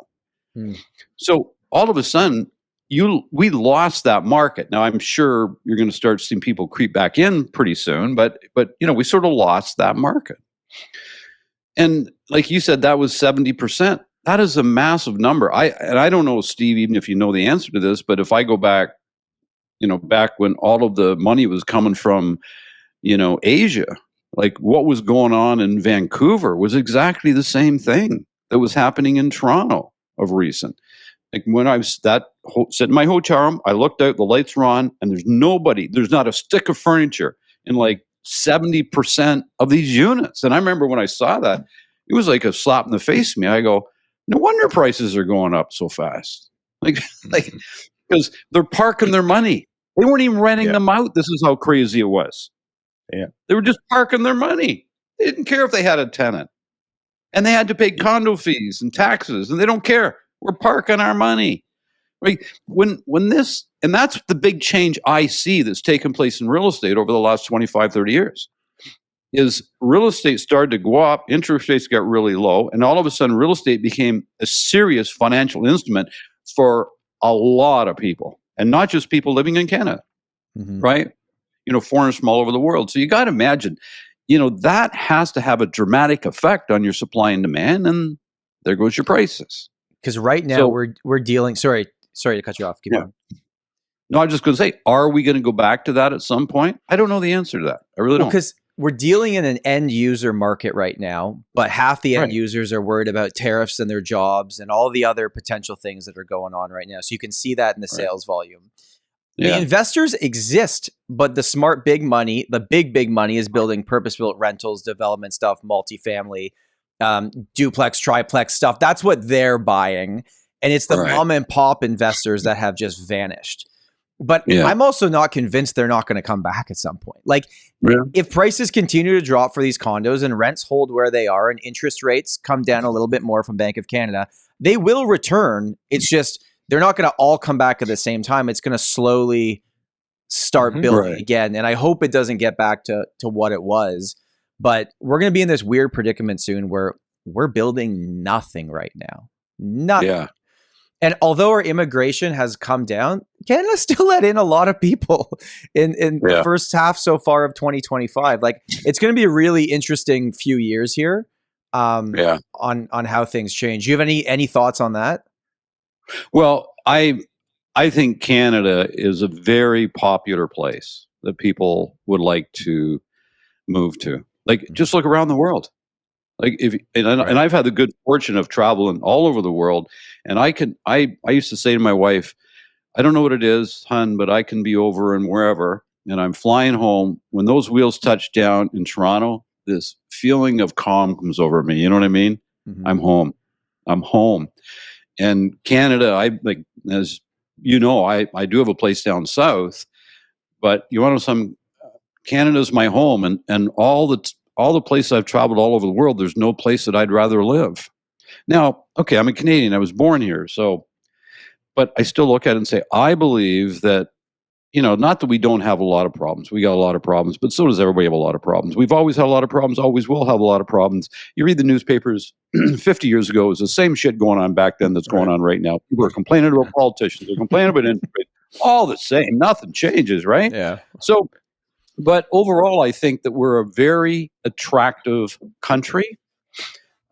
[SPEAKER 1] So all of a sudden, we lost that market. Now, I'm sure you're going to start seeing people creep back in pretty soon, but we sort of lost that market. And like you said, that was 70%. That is a massive number. I don't know, Steve, even if you know the answer to this, but if I go back, back when all of the money was coming from, Asia, like what was going on in Vancouver was exactly the same thing that was happening in Toronto of recent. Like when I was sitting in my hotel room, I looked out, the lights were on, and there's not a stick of furniture in like 70% of these units. And I remember when I saw that, it was like a slap in the face to me. I go, no wonder prices are going up so fast. Like because they're parking their money. They weren't even renting them out. This is how crazy it was. Yeah. They were just parking their money. They didn't care if they had a tenant. And they had to pay condo fees and taxes, and they don't care. We're parking our money. Right? When this, and that's the big change I see that's taken place in real estate over the last 25, 30 years. Is real estate started to go up, interest rates got really low, and all of a sudden real estate became a serious financial instrument for a lot of people, and not just people living in Canada, right? Foreigners from all over the world. So you got to imagine, that has to have a dramatic effect on your supply and demand, and there goes your prices.
[SPEAKER 3] Because right now we're dealing, sorry to cut you off. Keep going.
[SPEAKER 1] No, I'm just going to say, are we going to go back to that at some point? I don't know the answer to that. I really don't.
[SPEAKER 3] Because we're dealing in an end user market right now, but half the end users are worried about tariffs and their jobs and all the other potential things that are going on right now. So you can see that in the sales volume. The investors exist, but the smart big money, the big money is building purpose-built rentals, development stuff, multifamily, duplex, triplex stuff. That's what they're buying. And it's the mom and pop investors that have just vanished. But
[SPEAKER 1] Yeah.
[SPEAKER 3] I'm also not convinced they're not going to come back at some point. Like, if prices continue to drop for these condos and rents hold where they are and interest rates come down a little bit more from Bank of Canada, they will return. It's just they're not going to all come back at the same time. It's going to slowly start building again. And I hope it doesn't get back to what it was. But we're going to be in this weird predicament soon where we're building nothing right now. Nothing.
[SPEAKER 1] Yeah.
[SPEAKER 3] And although our immigration has come down, Canada still let in a lot of people in the first half so far of 2025. Like, it's going to be a really interesting few years here on how things change. Do you have any thoughts on that?
[SPEAKER 1] Well, I think Canada is a very popular place that people would like to move to. Like, just look around the world. Like, and I've had the good fortune of traveling all over the world, and I used to say to my wife, I don't know what it is, hun, but I can be over and wherever, and I'm flying home. When those wheels touch down in Toronto, this feeling of calm comes over me. You know what I mean? Mm-hmm. I'm home. And Canada, as you know, I do have a place down south, but you want to know something? Canada's my home, and all the places I've traveled all over the world, there's no place that I'd rather live. Now, okay, I'm a Canadian. I was born here. But I still look at it and say, I believe that, not that we don't have a lot of problems. We got a lot of problems, but so does everybody have a lot of problems. We've always had a lot of problems, always will have a lot of problems. You read the newspapers 50 years ago, it was the same shit going on back then that's going on right now. People are complaining about politicians. They're complaining about interest rates. All the same. Nothing changes, right?
[SPEAKER 3] Yeah.
[SPEAKER 1] So, but overall, I think that we're a very attractive country.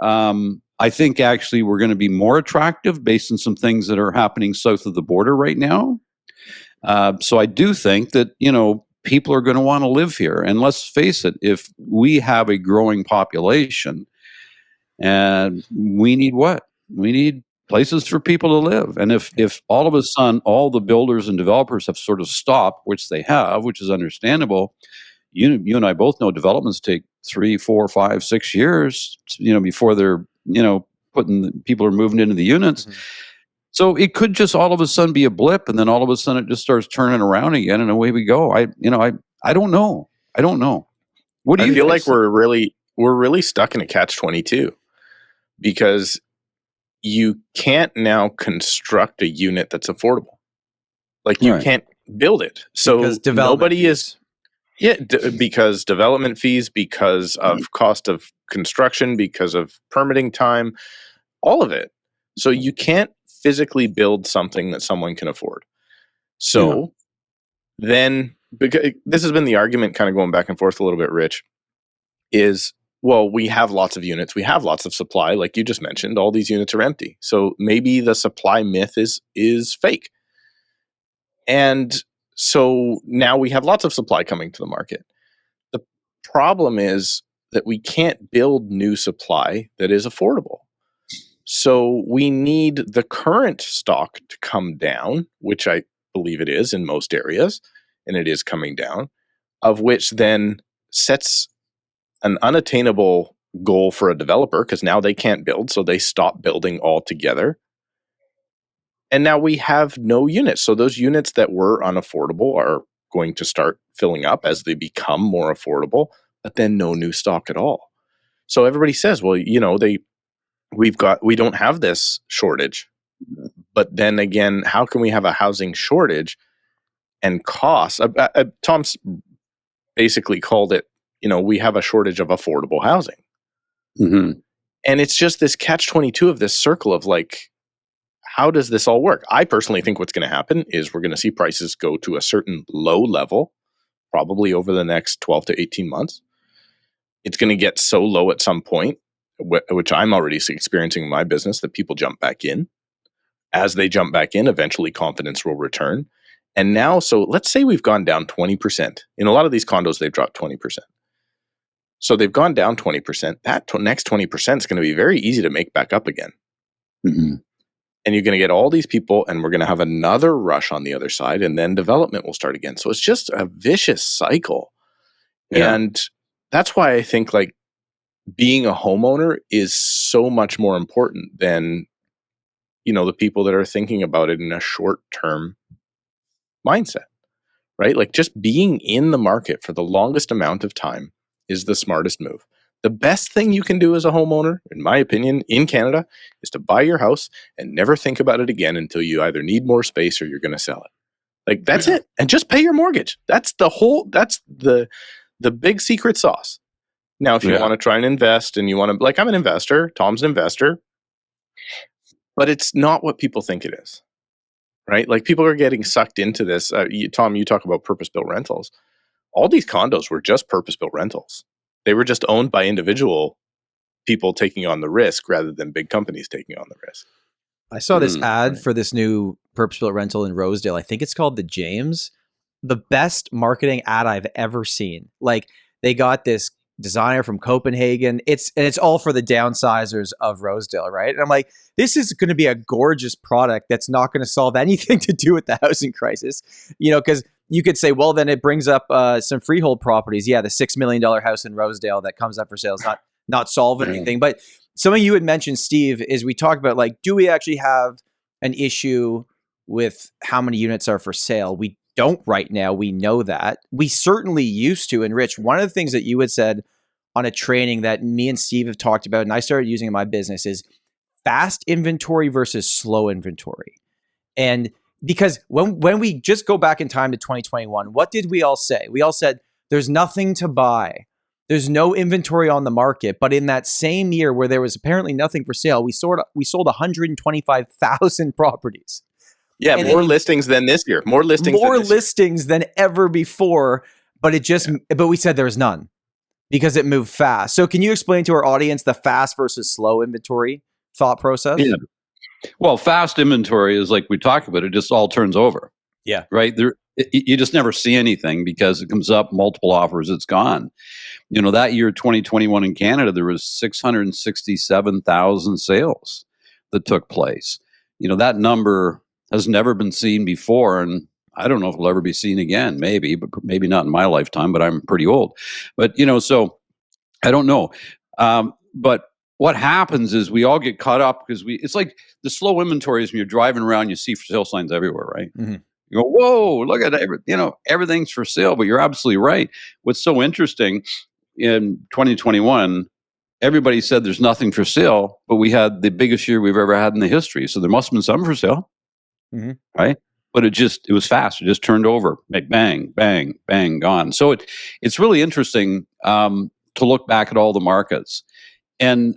[SPEAKER 1] I think actually we're going to be more attractive based on some things that are happening south of the border right now. So I do think that, people are going to want to live here. And let's face it, if we have a growing population, and we need what? We need places for people to live. And if all of a sudden all the builders and developers have sort of stopped, which they have, which is understandable, you and I both know developments take 3, 4, 5, 6 years, before they're, people are moving into the units. Mm-hmm. So it could just all of a sudden be a blip, and then all of a sudden it just starts turning around again, and away we go. I don't know. What do you
[SPEAKER 4] feel like we're really stuck in a catch-22, because you can't now construct a unit that's affordable. Like, you can't build it. So nobody is. Yeah, because development fees, because of cost of construction, because of permitting time, all of it. So you can't physically build something that someone can afford. So then, because this has been the argument kind of going back and forth a little bit, Rich, is, well, we have lots of units. We have lots of supply. Like you just mentioned, all these units are empty. So maybe the supply myth is fake. And so now we have lots of supply coming to the market. The problem is that we can't build new supply that is affordable. So we need the current stock to come down, which I believe it is in most areas, and it is coming down, of which then sets an unattainable goal for a developer, because now they can't build, so they stop building altogether. And now we have no units. So those units that were unaffordable are going to start filling up as they become more affordable, but then no new stock at all. So everybody says, well, we don't have this shortage. But then again, how can we have a housing shortage and costs? Tom's basically called it, we have a shortage of affordable housing.
[SPEAKER 1] Mm-hmm.
[SPEAKER 4] And it's just this catch-22 of this circle of like, how does this all work? I personally think what's going to happen is we're going to see prices go to a certain low level, probably over the next 12 to 18 months. It's going to get so low at some point, which I'm already experiencing in my business, that people jump back in. As they jump back in, eventually confidence will return. And now, so let's say we've gone down 20%. In a lot of these condos, they've dropped 20%. So they've gone down 20%. That next 20% is going to be very easy to make back up again.
[SPEAKER 1] Mm-hmm.
[SPEAKER 4] And you're going to get all these people, and we're going to have another rush on the other side, and then development will start again. So it's just a vicious cycle. Yeah. And that's why I think like being a homeowner is so much more important than, the people that are thinking about it in a short-term mindset, right? Like just being in the market for the longest amount of time is the smartest move. The best thing you can do as a homeowner, in my opinion, in Canada, is to buy your house and never think about it again until you either need more space or you're going to sell it. Like that's it. And just pay your mortgage. That's the big secret sauce. Now, if you want to try and invest and you want to, like, I'm an investor, Tom's an investor, but it's not what people think it is, right? Like people are getting sucked into this. Tom, you talk about purpose-built rentals. All these condos were just purpose-built rentals. They were just owned by individual people taking on the risk rather than big companies taking on the risk.
[SPEAKER 3] I saw this ad for this new purpose-built rental in Rosedale. I think it's called the James. The best marketing ad I've ever seen. Like they got this designer from Copenhagen. It's all for the downsizers of Rosedale, right? And I'm like, this is going to be a gorgeous product that's not going to solve anything to do with the housing crisis, because you could say, well, then it brings up some freehold properties. Yeah, the $6 million house in Rosedale that comes up for sale is not solving anything. But something you had mentioned, Steve, is we talked about, like, do we actually have an issue with how many units are for sale? We don't right now. We know that. We certainly used to. And Rich, one of the things that you had said on a training that me and Steve have talked about, and I started using in my business, is fast inventory versus slow inventory. And because when we just go back in time to 2021, what did we all say? We all said, there's nothing to buy. There's no inventory on the market. But in that same year where there was apparently nothing for sale, we sold 125,000 properties.
[SPEAKER 4] Yeah, and more listings than this year. More listings
[SPEAKER 3] than ever before. But but we said there was none because it moved fast. So can you explain to our audience the fast versus slow inventory thought process?
[SPEAKER 1] Yeah. Well, fast inventory is like we talked about. It just all turns over.
[SPEAKER 3] Yeah.
[SPEAKER 1] Right. You just never see anything because it comes up, multiple offers, it's gone. That year, 2021 in Canada, there was 667,000 sales that took place. That number has never been seen before. And I don't know if it'll ever be seen again, maybe, but maybe not in my lifetime, but I'm pretty old. But, so I don't know. But what happens is we all get caught up because it's like the slow inventories when you're driving around, you see for sale signs everywhere, right? Mm-hmm. You go, whoa, look at everything's for sale, but you're absolutely right. What's so interesting in 2021, everybody said there's nothing for sale, but we had the biggest year we've ever had in the history. So there must have been some for sale, right? But it was fast. It just turned over, bang, bang, bang, gone. So it's really interesting to look back at all the markets. And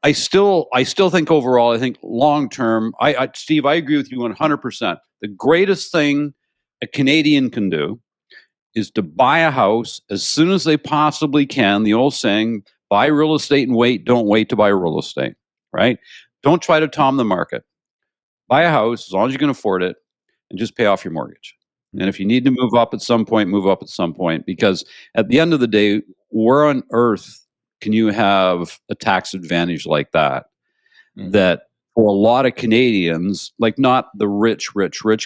[SPEAKER 1] I still think overall, I think long term, Steve, I agree with you 100%. The greatest thing a Canadian can do is to buy a house as soon as they possibly can. The old saying, buy real estate and wait, don't wait to buy real estate, right? Don't try to time the market. Buy a house as long as you can afford it and just pay off your mortgage. And if you need to move up at some point, move up at some point, because at the end of the day, where on earth can you have a tax advantage like that? That for a lot of Canadians, like not the rich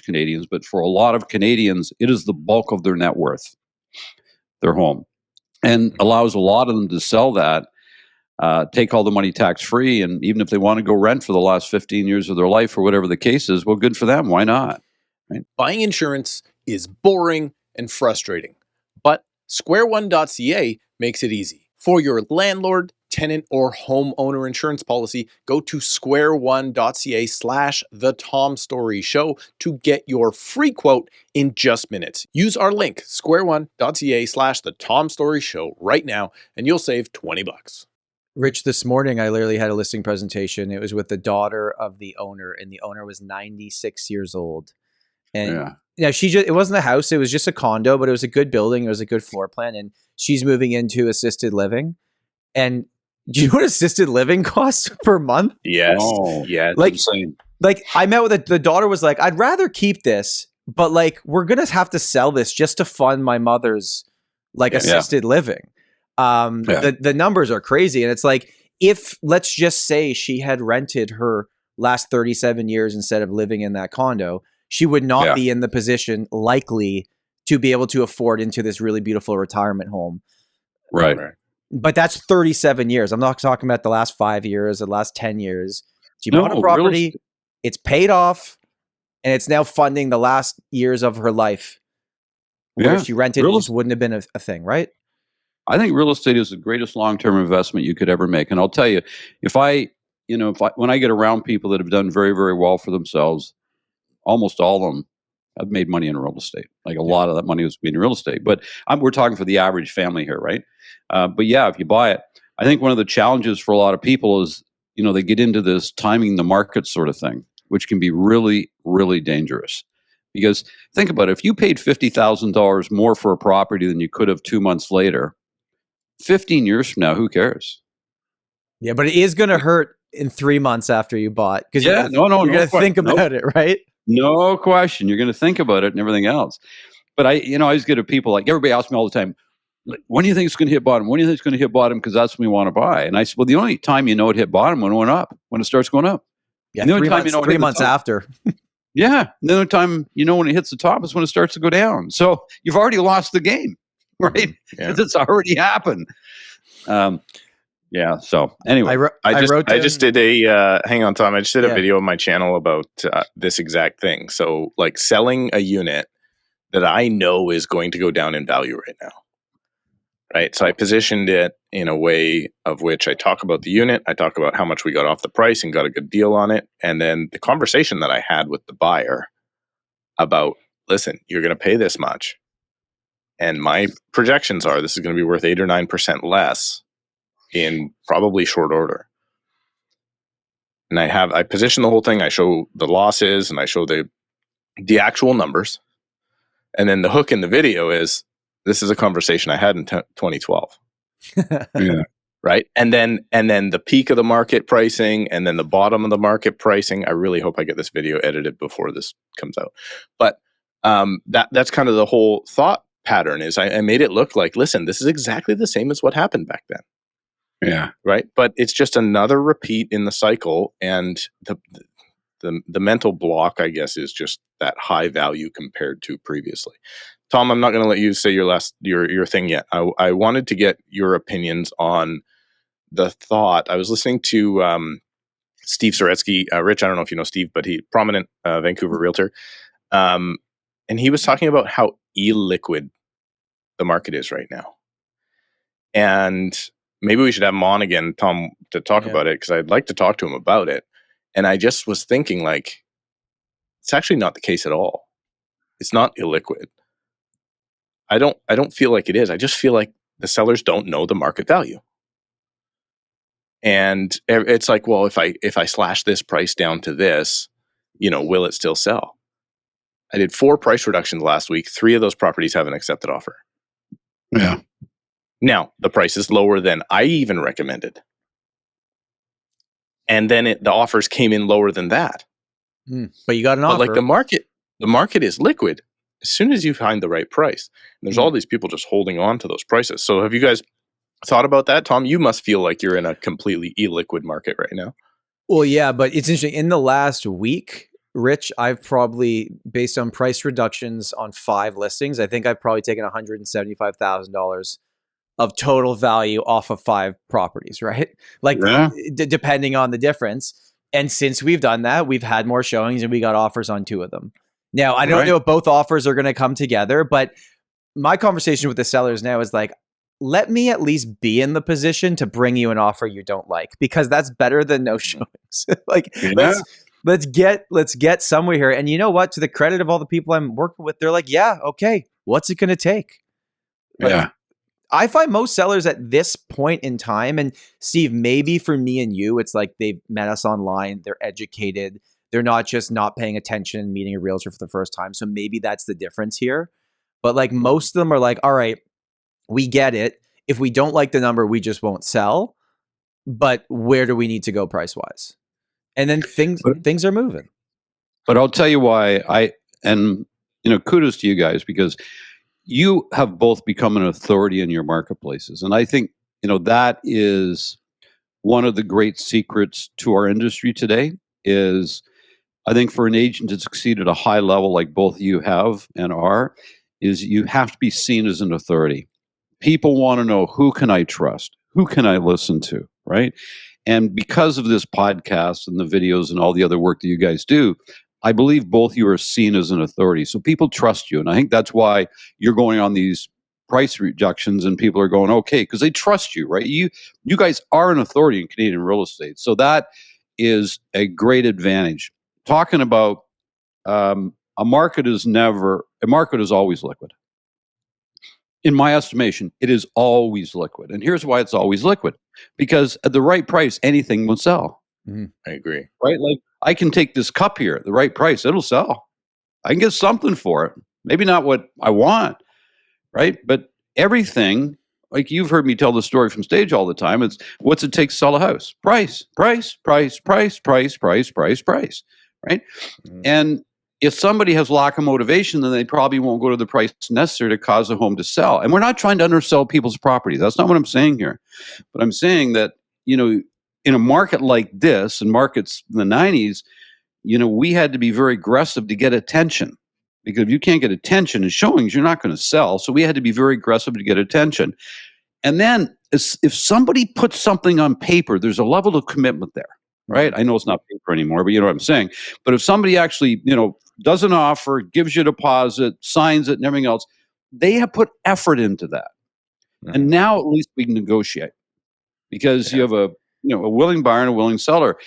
[SPEAKER 1] Canadians, but for a lot of Canadians, it is the bulk of their net worth, their home, and allows a lot of them to sell that, take all the money tax free. And even if they want to go rent for the last 15 years of their life or whatever the case is, well, good for them. Why not? Right?
[SPEAKER 5] Buying insurance is boring and frustrating, but squareone.ca makes it easy. For your landlord, tenant, or homeowner insurance policy, go to squareone.ca/The Tom Storey Show to get your free quote in just minutes. Use our link, squareone.ca/The Tom Storey Show right now, and you'll save $20.
[SPEAKER 3] Rich, this morning, I literally had a listing presentation. It was with the daughter of the owner, and the owner was 96 years old. And it wasn't a house, it was just a condo, but it was a good building. It was a good floor plan. And she's moving into assisted living. And do you know what assisted living costs per month?
[SPEAKER 4] Yes.
[SPEAKER 1] Oh,
[SPEAKER 4] yeah.
[SPEAKER 3] Like,
[SPEAKER 1] insane.
[SPEAKER 3] Like I met with the daughter was like, I'd rather keep this, but like, we're going to have to sell this just to fund my mother's assisted living. The numbers are crazy. And it's like, if let's just say she had rented her last 37 years instead of living in that condo, she would not be in the position likely to be able to afford into this really beautiful retirement home.
[SPEAKER 1] Right.
[SPEAKER 3] But that's 37 years. I'm not talking about the last 5 years, the last 10 years. She bought a property, it's paid off, and it's now funding the last years of her life where she rented. It just wouldn't have been a thing, right?
[SPEAKER 1] I think real estate is the greatest long-term investment you could ever make. And I'll tell you, when I get around people that have done very, very well for themselves, almost all of them have made money in real estate. Like a lot of that money was made in real estate. But we're talking for the average family here, right? But yeah, if you buy it, I think one of the challenges for a lot of people is, they get into this timing the market sort of thing, which can be really, really dangerous. Because think about it, if you paid $50,000 more for a property than you could have 2 months later, 15 years from now, who cares?
[SPEAKER 3] Yeah, but it is going to hurt in 3 months after you bought. Because you're
[SPEAKER 1] no
[SPEAKER 3] going to think about it, right?
[SPEAKER 1] No question. You're going to think about it and everything else. But I always get to people like, everybody asks me all the time, like, when do you think it's going to hit bottom? When do you think it's going to hit bottom? Because that's when we want to buy. And I said, well, the only time you know it hit bottom when it went up, when it starts going up.
[SPEAKER 3] Yeah, the only time 3 months after.
[SPEAKER 1] Yeah. The only time when it hits the top is when it starts to go down. So you've already lost the game, right? Because it's already happened. Yeah. So anyway,
[SPEAKER 4] I just did a hang on, Tom. I just did a video on my channel about this exact thing. So like selling a unit that I know is going to go down in value right now. Right. So I positioned it in a way of which I talk about the unit. I talk about how much we got off the price and got a good deal on it. And then the conversation that I had with the buyer about, listen, you're going to pay this much. And my projections are this is going to be worth 8 or 9% less in probably short order. And I position the whole thing. I show the losses and I show the actual numbers. And then the hook in the video is, this is a conversation I had in 2012.
[SPEAKER 1] Yeah.
[SPEAKER 4] Right. And then the peak of the market pricing and then the bottom of the market pricing. I really hope I get this video edited before this comes out. But that's kind of the whole thought pattern is I made it look like, listen, this is exactly the same as what happened back then.
[SPEAKER 1] Yeah.
[SPEAKER 4] Right. But it's just another repeat in the cycle. And the mental block, I guess, is just that high value compared to previously. Tom, I'm not going to let you say your thing yet. I wanted to get your opinions on the thought. I was listening to Steve Soretsky. Rich, I don't know if you know Steve, but he's prominent Vancouver realtor. And he was talking about how illiquid the market is right now. And maybe we should have him on again, Tom, to talk about it, because I'd like to talk to him about it. And I just was thinking, like, it's actually not the case at all. It's not illiquid. I don't feel like it is. I just feel like the sellers don't know the market value. And it's like, well, if I slash this price down to this, will it still sell? I did 4 price reductions last week. 3 of those properties have an accepted offer.
[SPEAKER 1] Yeah.
[SPEAKER 4] Now, the price is lower than I even recommended. And then the offers came in lower than that.
[SPEAKER 3] But you got an offer.
[SPEAKER 4] But like the market is liquid as soon as you find the right price. And there's all these people just holding on to those prices. So have you guys thought about that? Tom, you must feel like you're in a completely illiquid market right now.
[SPEAKER 3] Well, yeah, but it's interesting. In the last week, Rich, I've probably, based on price reductions on 5 listings, I think I've probably taken $175,000 of total value off of 5 properties, right? Like, depending on the difference. And since we've done that, we've had more showings and we got offers on 2 of them. Now, I don't know if both offers are going to come together, but my conversation with the sellers now is like, let me at least be in the position to bring you an offer you don't like, because that's better than no showings. Like, let's get somewhere here. And you know what? To the credit of all the people I'm working with, they're like, yeah, okay, what's it going to take? Like, I find most sellers at this point in time, and Steve, maybe for me and you, it's like they've met us online, they're educated, they're not just not paying attention, meeting a realtor for the first time. So maybe that's the difference here. But like most of them are like, all right, we get it. If we don't like the number, we just won't sell. But where do we need to go price wise? And then things are moving.
[SPEAKER 1] But I'll tell you why kudos to you guys, because you have both become an authority in your marketplaces. And I think, that is one of the great secrets to our industry today is, I think for an agent to succeed at a high level like both you have and are, is you have to be seen as an authority. People want to know, who can I trust? Who can I listen to, right? And because of this podcast and the videos and all the other work that you guys do, I believe both you are seen as an authority. So people trust you. And I think that's why you're going on these price reductions and people are going, okay, because they trust you, right? You guys are an authority in Canadian real estate. So that is a great advantage. Talking about a market is always liquid. In my estimation, it is always liquid. And here's why it's always liquid. Because at the right price, anything will sell.
[SPEAKER 4] I agree.
[SPEAKER 1] Right? Like I can take this cup here at the right price, it'll sell. I can get something for it. Maybe not what I want, right? But everything, like you've heard me tell the story from stage all the time, it's what's it take to sell a house? Price, price, price, price, price, price, price, price, right? And if somebody has lack of motivation, then they probably won't go to the price necessary to cause a home to sell. And we're not trying to undersell people's properties. That's not what I'm saying here. But I'm saying that, in a market like this, and markets in the 90s, we had to be very aggressive to get attention. Because if you can't get attention in showings, you're not going to sell. So we had to be very aggressive to get attention. And then if somebody puts something on paper, there's a level of commitment there, right? I know it's not paper anymore, but you know what I'm saying. But if somebody actually, does an offer, gives you a deposit, signs it and everything else, they have put effort into that. And now at least we can negotiate because you have a willing buyer and a willing seller.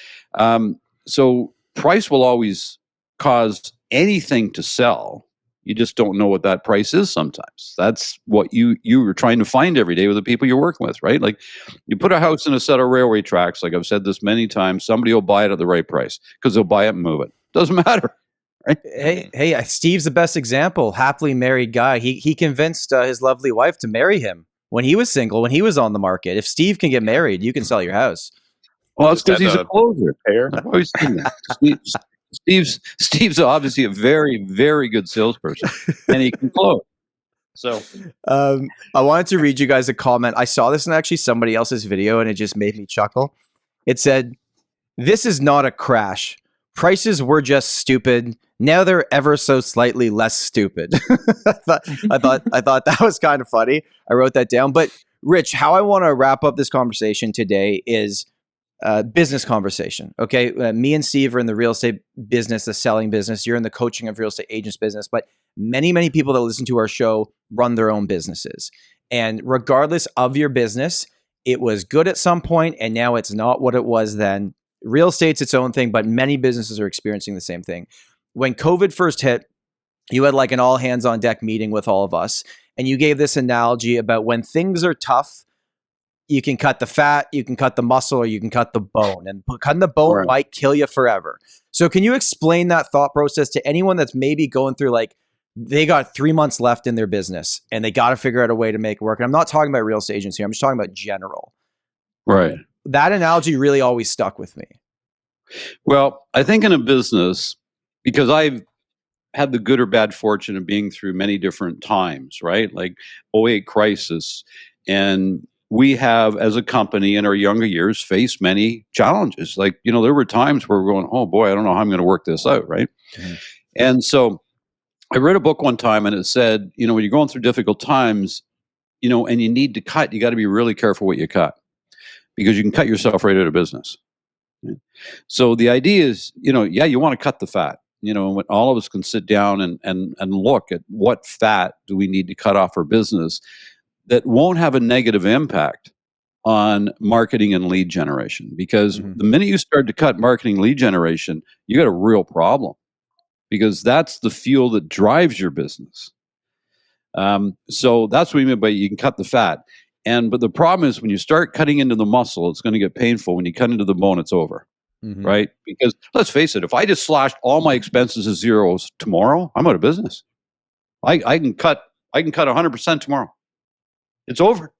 [SPEAKER 1] So price will always cause anything to sell. You just don't know what that price is sometimes. That's what you are trying to find every day with the people you're working with, right? Like you put a house in a set of railway tracks, like I've said this many times, somebody will buy it at the right price because they'll buy it and move it. Doesn't matter. Right?
[SPEAKER 3] Hey, Steve's the best example. Happily married guy. He convinced his lovely wife to marry him when he was single, when he was on the market. If Steve can get married, you can sell your house.
[SPEAKER 1] Well, it's because he's a closer. I've always seen that. Steve's obviously a very, very good salesperson, and he can close. So,
[SPEAKER 3] I wanted to read you guys a comment. I saw this in actually somebody else's video, and it just made me chuckle. It said, "This is not a crash. Prices were just stupid. Now they're ever so slightly less stupid." I thought that was kind of funny. I wrote that down. But Rich, how I want to wrap up this conversation today is business conversation. Okay. Me and Steve are in the real estate business, the selling business. You're in the coaching of real estate agents business, but many, many people that listen to our show run their own businesses. And regardless of your business, it was good at some point and now it's not what it was then. Real estate's its own thing, but many businesses are experiencing the same thing. When COVID first hit, you had like an all hands on deck meeting with all of us. And you gave this analogy about when things are tough, you can cut the fat, you can cut the muscle, or you can cut the bone. And cutting the bone might kill you forever. So can you explain that thought process to anyone that's maybe going through like, they got 3 months left in their business and they got to figure out a way to make it work? And I'm not talking about real estate agents here. I'm just talking about general.
[SPEAKER 1] Right.
[SPEAKER 3] That analogy really always stuck with me.
[SPEAKER 1] Well, I think in a business, because I've had the good or bad fortune of being through many different times, right? Like 2008 crisis. And we have, as a company in our younger years, faced many challenges. Like, there were times where we're going, oh boy, I don't know how I'm going to work this out, right? Mm-hmm. And so I read a book one time and it said, when you're going through difficult times, and you need to cut, you got to be really careful what you cut because you can cut yourself right out of business. So the idea is, you want to cut the fat, when all of us can sit down and look at what fat do we need to cut off our business that won't have a negative impact on marketing and lead generation. Because the minute you start to cut marketing lead generation, you got a real problem because that's the fuel that drives your business. So that's what we mean by you can cut the fat. But the problem is when you start cutting into the muscle, it's going to get painful. When you cut into the bone, it's over, right? Because let's face it, if I just slashed all my expenses to zeros tomorrow, I'm out of business. I can cut 100% tomorrow. It's over.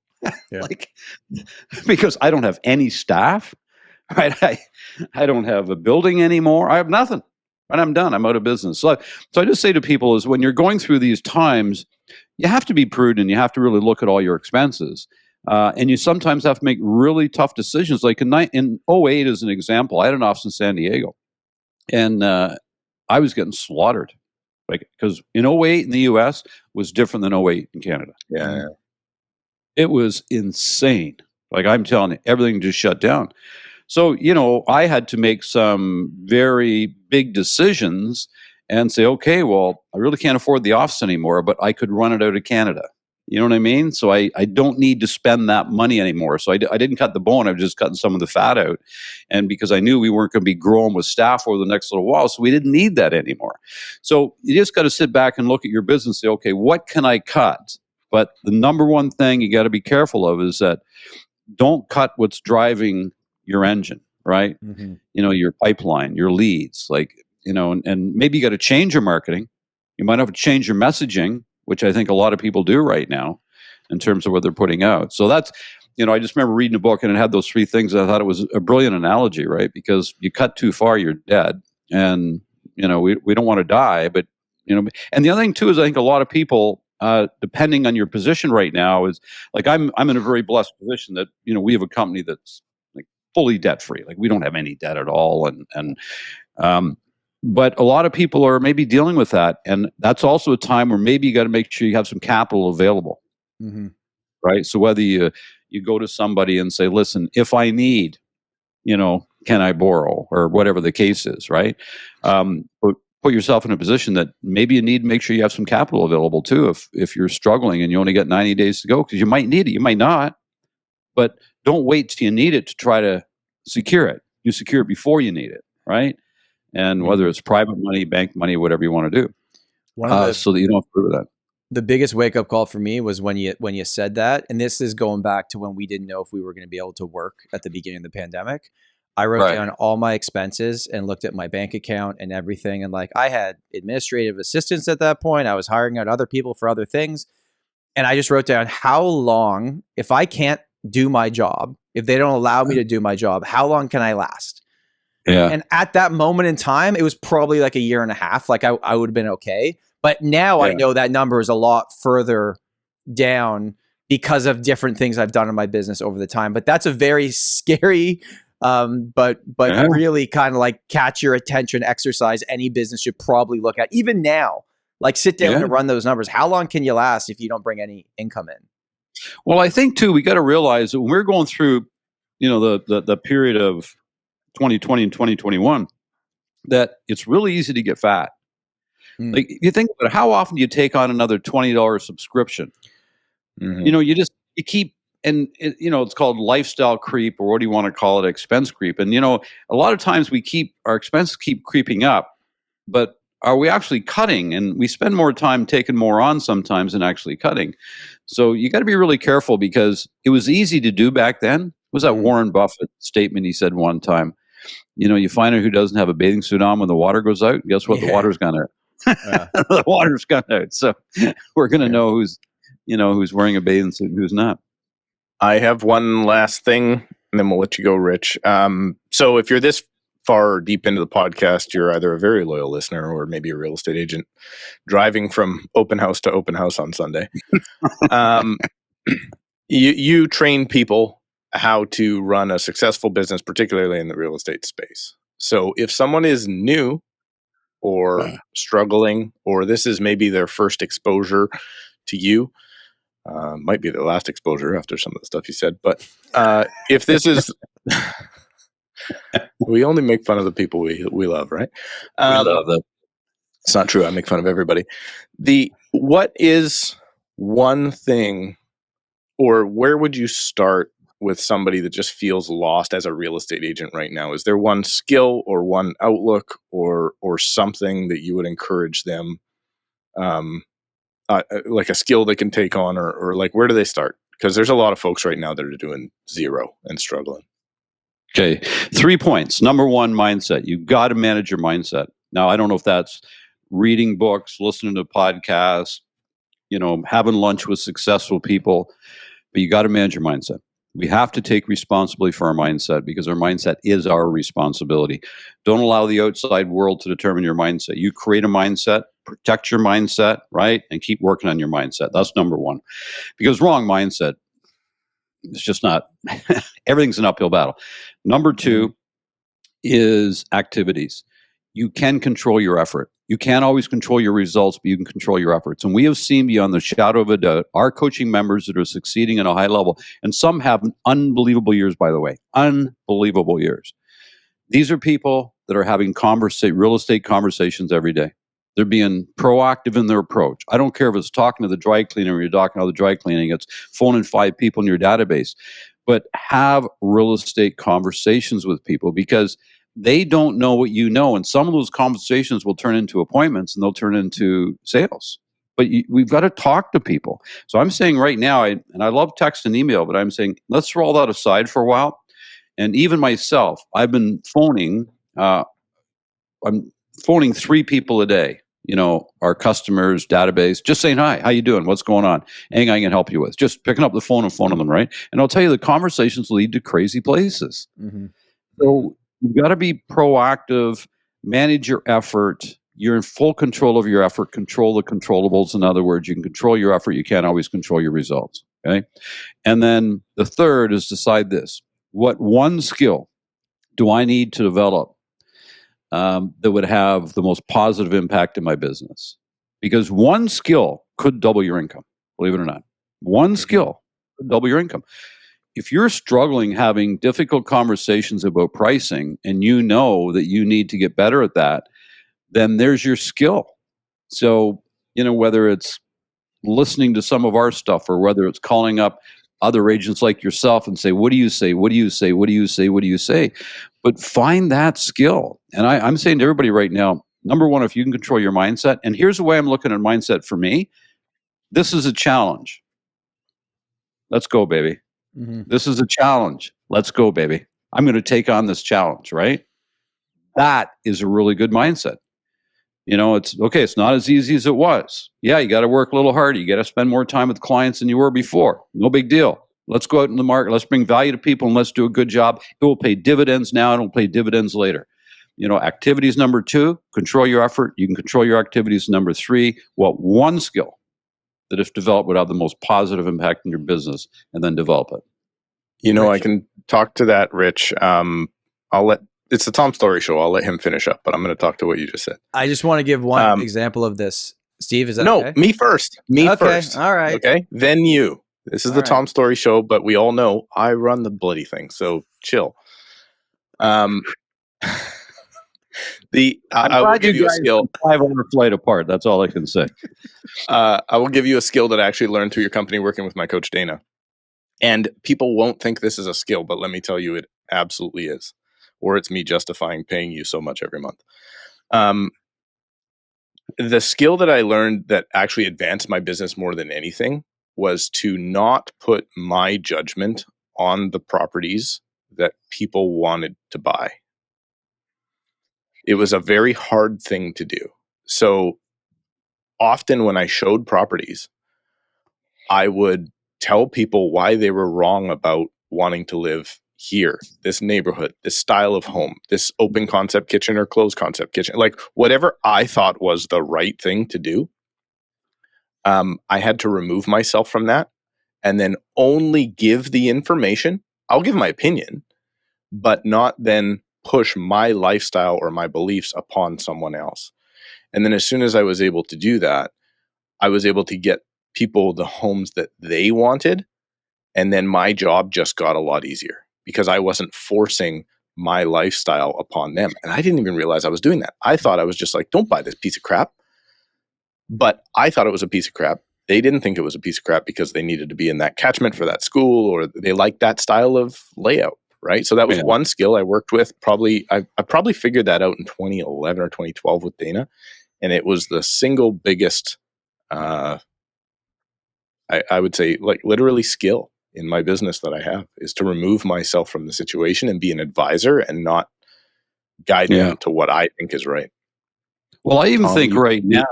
[SPEAKER 1] Because I don't have any staff, right? I don't have a building anymore. I have nothing. And I'm done. I'm out of business. So I just say to people is when you're going through these times, you have to be prudent. You have to really look at all your expenses. And you sometimes have to make really tough decisions. Like in 2008 as an example, I had an office in San Diego. And I was getting slaughtered. Because in 2008 in the US was different than 2008 in Canada. It was insane. Like I'm telling you, everything just shut down. So, I had to make some very big decisions and say, okay, well, I really can't afford the office anymore, but I could run it out of Canada. You know what I mean? So I don't need to spend that money anymore. So I didn't cut the bone. I was just cutting some of the fat out. And because I knew we weren't going to be growing with staff over the next little while, so we didn't need that anymore. So you just got to sit back and look at your business and say, okay, what can I cut? But the number one thing you got to be careful of is that don't cut what's driving your engine, right?
[SPEAKER 3] Mm-hmm.
[SPEAKER 1] Your pipeline, your leads, and maybe you got to change your marketing. You might have to change your messaging, which I think a lot of people do right now in terms of what they're putting out. So that's, I just remember reading a book and it had those three things. I thought it was a brilliant analogy, right? Because you cut too far, you're dead. And, we don't want to die, but, and the other thing too is I think a lot of people, depending on your position right now, is like I'm in a very blessed position that, we have a company that's like fully debt free. Like we don't have any debt at all. But a lot of people are maybe dealing with that. And that's also a time where maybe you got to make sure you have some capital available.
[SPEAKER 3] Mm-hmm.
[SPEAKER 1] Right. So whether you go to somebody and say, listen, if I need, can I borrow, or whatever the case is, right? But put yourself in a position that maybe you need to make sure you have some capital available too. If you're struggling and you only got 90 days to go, because you might need it, you might not, but don't wait till you need it to try to secure it. You secure it before you need it. Right. And whether it's private money, bank money, whatever you want to do, so that you don't have to prove that.
[SPEAKER 3] The biggest wake up call for me was when you said that, and this is going back to when we didn't know if we were going to be able to work at the beginning of the pandemic. I wrote down all my expenses and looked at my bank account and everything, and I had administrative assistants at that point. I was hiring out other people for other things, and I just wrote down how long, if I can't do my job, if they don't allow me to do my job, how long can I last?
[SPEAKER 1] Yeah.
[SPEAKER 3] And at that moment in time, it was probably like a year and a half. Like I would have been okay. But now I know that number is a lot further down because of different things I've done in my business over the time. But that's a very scary, but really kind of like catch your attention exercise any business should probably look at. Even now, like sit down and run those numbers. How long can you last if you don't bring any income in?
[SPEAKER 1] Well, I think too, we got to realize that when we're going through, the period of 2020 and 2021, that it's really easy to get fat. Like you think about it, how often do you take on another $20 subscription?
[SPEAKER 4] Mm-hmm.
[SPEAKER 1] You keep, and it's called lifestyle creep, or what do you want to call it, expense creep. And a lot of times our expenses keep creeping up, but are we actually cutting? And we spend more time taking more on sometimes than actually cutting. So you got to be really careful, because it was easy to do back then. Was that Warren Buffett statement he said one time? You find out who doesn't have a bathing suit on when the water goes out. Guess what? The water's gone out. The water's gone out. So we're going to know who's wearing a bathing suit and who's not.
[SPEAKER 4] I have one last thing, and then we'll let you go, Rich. So if you're this far deep into the podcast, you're either a very loyal listener or maybe a real estate agent driving from open house to open house on Sunday. You train people how to run a successful business, particularly in the real estate space. So if someone is new or struggling, or this is maybe their first exposure to you, might be their last exposure after some of the stuff you said, but if this is, we only make fun of the people we love, right?
[SPEAKER 1] We love them.
[SPEAKER 4] It's not true. I make fun of everybody. What is one thing, or where would you start with somebody that just feels lost as a real estate agent right now? Is there one skill or one outlook or something that you would encourage them, like a skill they can take on, or like, where do they start? Because there's a lot of folks right now that are doing zero and struggling.
[SPEAKER 1] Okay. 3 points. Number one, mindset. You got to manage your mindset. Now, I don't know if that's reading books, listening to podcasts, having lunch with successful people, but you got to manage your mindset. We have to take responsibility for our mindset, because our mindset is our responsibility. Don't allow the outside world to determine your mindset. You create a mindset, protect your mindset, right? And keep working on your mindset. That's number one. Because wrong mindset, it's just not, everything's an uphill battle. Number two is activities. you can control your effort. You can't always control your results, but you can control your efforts. And we have seen beyond the shadow of a doubt our coaching members that are succeeding at a high level, and some have unbelievable years, by the way, unbelievable years. These are people that are having real estate conversations every day. They're being proactive in their approach. I don't care if it's talking to the dry cleaner or you're talking to the dry cleaning, it's phoning 5 people in your database. But have real estate conversations with people because they don't know what you know. And some of those conversations will turn into appointments and they'll turn into sales. But we've got to talk to people. So I'm saying right now, and I love text and email, but I'm saying let's throw all that aside for a while. And even myself, I've been phoning, I'm phoning 3 people a day, our customers, database, just saying, hi, how you doing? What's going on? Anything I can help you with? Just picking up the phone and phoning them, right? And I'll tell you, the conversations lead to crazy places. Mm-hmm. So you've got to be proactive, manage your effort. You're in full control of your effort, control the controllables. In other words, you can control your effort. You can't always control your results, okay? And then the third is decide this. What one skill do I need to develop that would have the most positive impact in my business? Because one skill could double your income, believe it or not. One skill could double your income. If you're struggling having difficult conversations about pricing and you know that you need to get better at that, then there's your skill. So, whether it's listening to some of our stuff or whether it's calling up other agents like yourself and say, what do you say? What do you say? What do you say? What do you say? But find that skill. And I'm saying to everybody right now, number one, if you can control your mindset, and here's the way I'm looking at mindset for me, this is a challenge. Let's go, baby. Mm-hmm. This is a challenge. Let's go, baby. I'm going to take on this challenge, right? That is a really good mindset. It's okay. It's not as easy as it was. Yeah, you got to work a little harder. You got to spend more time with clients than you were before. No big deal. Let's go out in the market. Let's bring value to people and let's do a good job. It will pay dividends now. It will pay dividends later. Activities number 2, control your effort. You can control your activities. Number 3, what one skill that if developed would have the most positive impact in your business, and then develop it.
[SPEAKER 4] Rich. I can talk to that, Rich. It's the Tom Storey Show. I'll let him finish up, but I'm going to talk to what you just said.
[SPEAKER 3] I just want to give one example of this. Steve, is that okay?
[SPEAKER 4] No, me first. First.
[SPEAKER 3] All right.
[SPEAKER 4] Okay. Then you. This is the Tom Storey Show, but we all know I run the bloody thing, so chill. I will give you a skill.
[SPEAKER 1] 5-hour flight apart. That's all I can say.
[SPEAKER 4] I will give you a skill that I actually learned through your company working with my coach, Dana. And people won't think this is a skill, but let me tell you, it absolutely is. Or it's me justifying paying you so much every month. The skill that I learned that actually advanced my business more than anything was to not put my judgment on the properties that people wanted to buy. It was a very hard thing to do. So often when I showed properties, I would tell people why they were wrong about wanting to live here, this neighborhood, this style of home, this open concept kitchen or closed concept kitchen, like whatever I thought was the right thing to do. I had to remove myself from that and then only give the information. I'll give my opinion, but not then push my lifestyle or my beliefs upon someone else. And then as soon as I was able to do that, I was able to get people the homes that they wanted. And then my job just got a lot easier because I wasn't forcing my lifestyle upon them. And I didn't even realize I was doing that. I thought I was just like, don't buy this piece of crap. But I thought it was a piece of crap. They didn't think it was a piece of crap because they needed to be in that catchment for that school or they liked that style of layout, right? So that was one skill I worked with. I probably figured that out in 2011 or 2012 with Dana. And it was the single biggest, I would say, like literally skill in my business that I have is to remove myself from the situation and be an advisor and not guide them to what I think is right.
[SPEAKER 1] Well, I even think right now,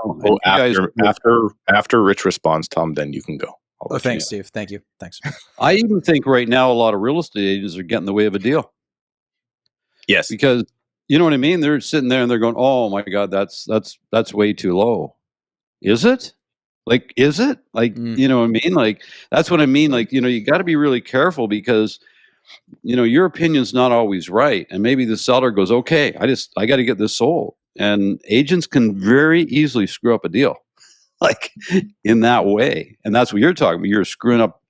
[SPEAKER 4] after Rich responds, Tom, then you can go.
[SPEAKER 3] Oh, thanks, Steve. Thank you. Thanks.
[SPEAKER 1] I even think right now a lot of real estate agents are getting in the way of a deal.
[SPEAKER 4] Yes,
[SPEAKER 1] because you know what I mean. They're sitting there and they're going, "Oh my God, that's way too low." Is it? Like, is it? Like, you know what I mean? Like, that's what I mean. Like, you got to be really careful because, your opinion's not always right. And maybe the seller goes, okay, I got to get this sold. And agents can very easily screw up a deal, like in that way. And that's what you're talking about. You're screwing up,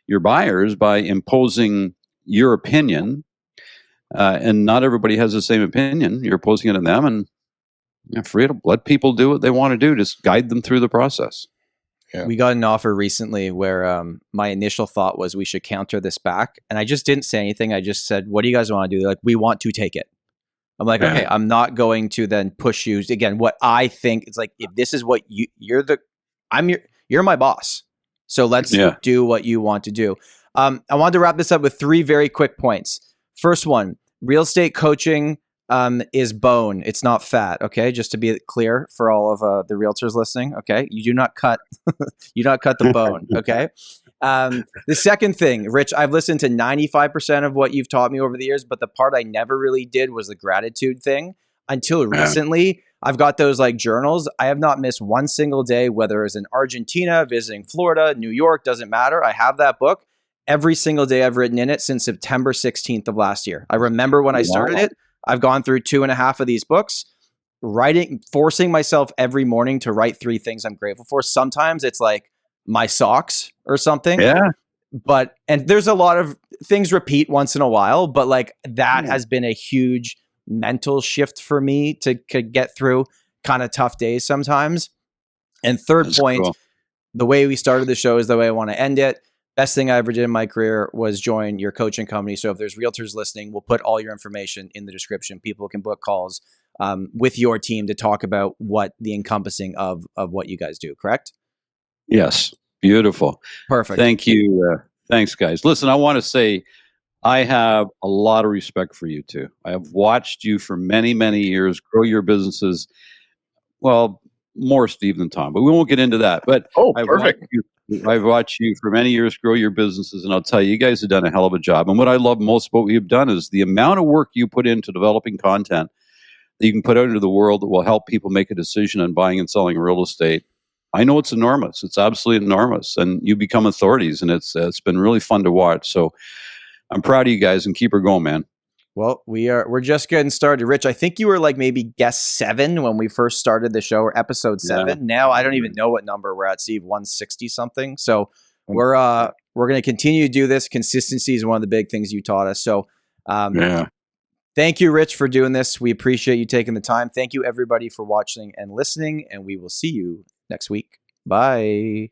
[SPEAKER 1] your buyers by imposing your opinion. And not everybody has the same opinion. You're imposing it on them, and you're free to let people do what they want to do. Just guide them through the process.
[SPEAKER 3] Yeah. We got an offer recently where my initial thought was we should counter this back. And I just didn't say anything. I just said, what do you guys want to do? They're like, we want to take it. I'm like, okay, I'm not going to then push you. Again, what I think, it's like, if this is what you're my boss. So let's do what you want to do. I wanted to wrap this up with 3 very quick points. First one, real estate coaching is bone. It's not fat. Okay. Just to be clear for all of the realtors listening. Okay. You do not cut, the bone. Okay. The second thing, Rich, I've listened to 95% of what you've taught me over the years, but the part I never really did was the gratitude thing until recently. I've got those like journals. I have not missed one single day, whether it's in Argentina, visiting Florida, New York, doesn't matter. I have that book. Every single day I've written in it since September 16th of last year. I remember when I started it. I've gone through 2.5 of these books, forcing myself every morning to write 3 things I'm grateful for. Sometimes it's like my socks or something.
[SPEAKER 1] Yeah.
[SPEAKER 3] And there's a lot of things repeat once in a while, but like that has been a huge mental shift for me to get through kind of tough days sometimes. And third point, cool. The way we started the show is the way I want to end it. Best thing I ever did in my career was join your coaching company. So if there's realtors listening, we'll put all your information in the description. People can book calls with your team to talk about what the encompassing of what you guys do, correct?
[SPEAKER 1] Yes. Beautiful.
[SPEAKER 3] Perfect.
[SPEAKER 1] Thank you. Thanks, guys. Listen, I want to say I have a lot of respect for you too. I have watched you for many, many years grow your businesses. Well, more Steve than Tom, but we won't get into that. But
[SPEAKER 4] perfect.
[SPEAKER 1] I've watched you for many years grow your businesses, and I'll tell you, you guys have done a hell of a job. And what I love most about what you've done is the amount of work you put into developing content that you can put out into the world that will help people make a decision on buying and selling real estate. I know it's enormous. It's absolutely enormous. And you become authorities, and it's been really fun to watch. So I'm proud of you guys, and keep her going, man.
[SPEAKER 3] Well, we're just getting started. Rich, I think you were like maybe guest 7 when we first started the show, or episode 7. Yeah. Now I don't even know what number we're at, Steve, 160 something. So we're going to continue to do this. Consistency is one of the big things you taught us. So thank you, Rich, for doing this. We appreciate you taking the time. Thank you, everybody, for watching and listening, and we will see you next week. Bye.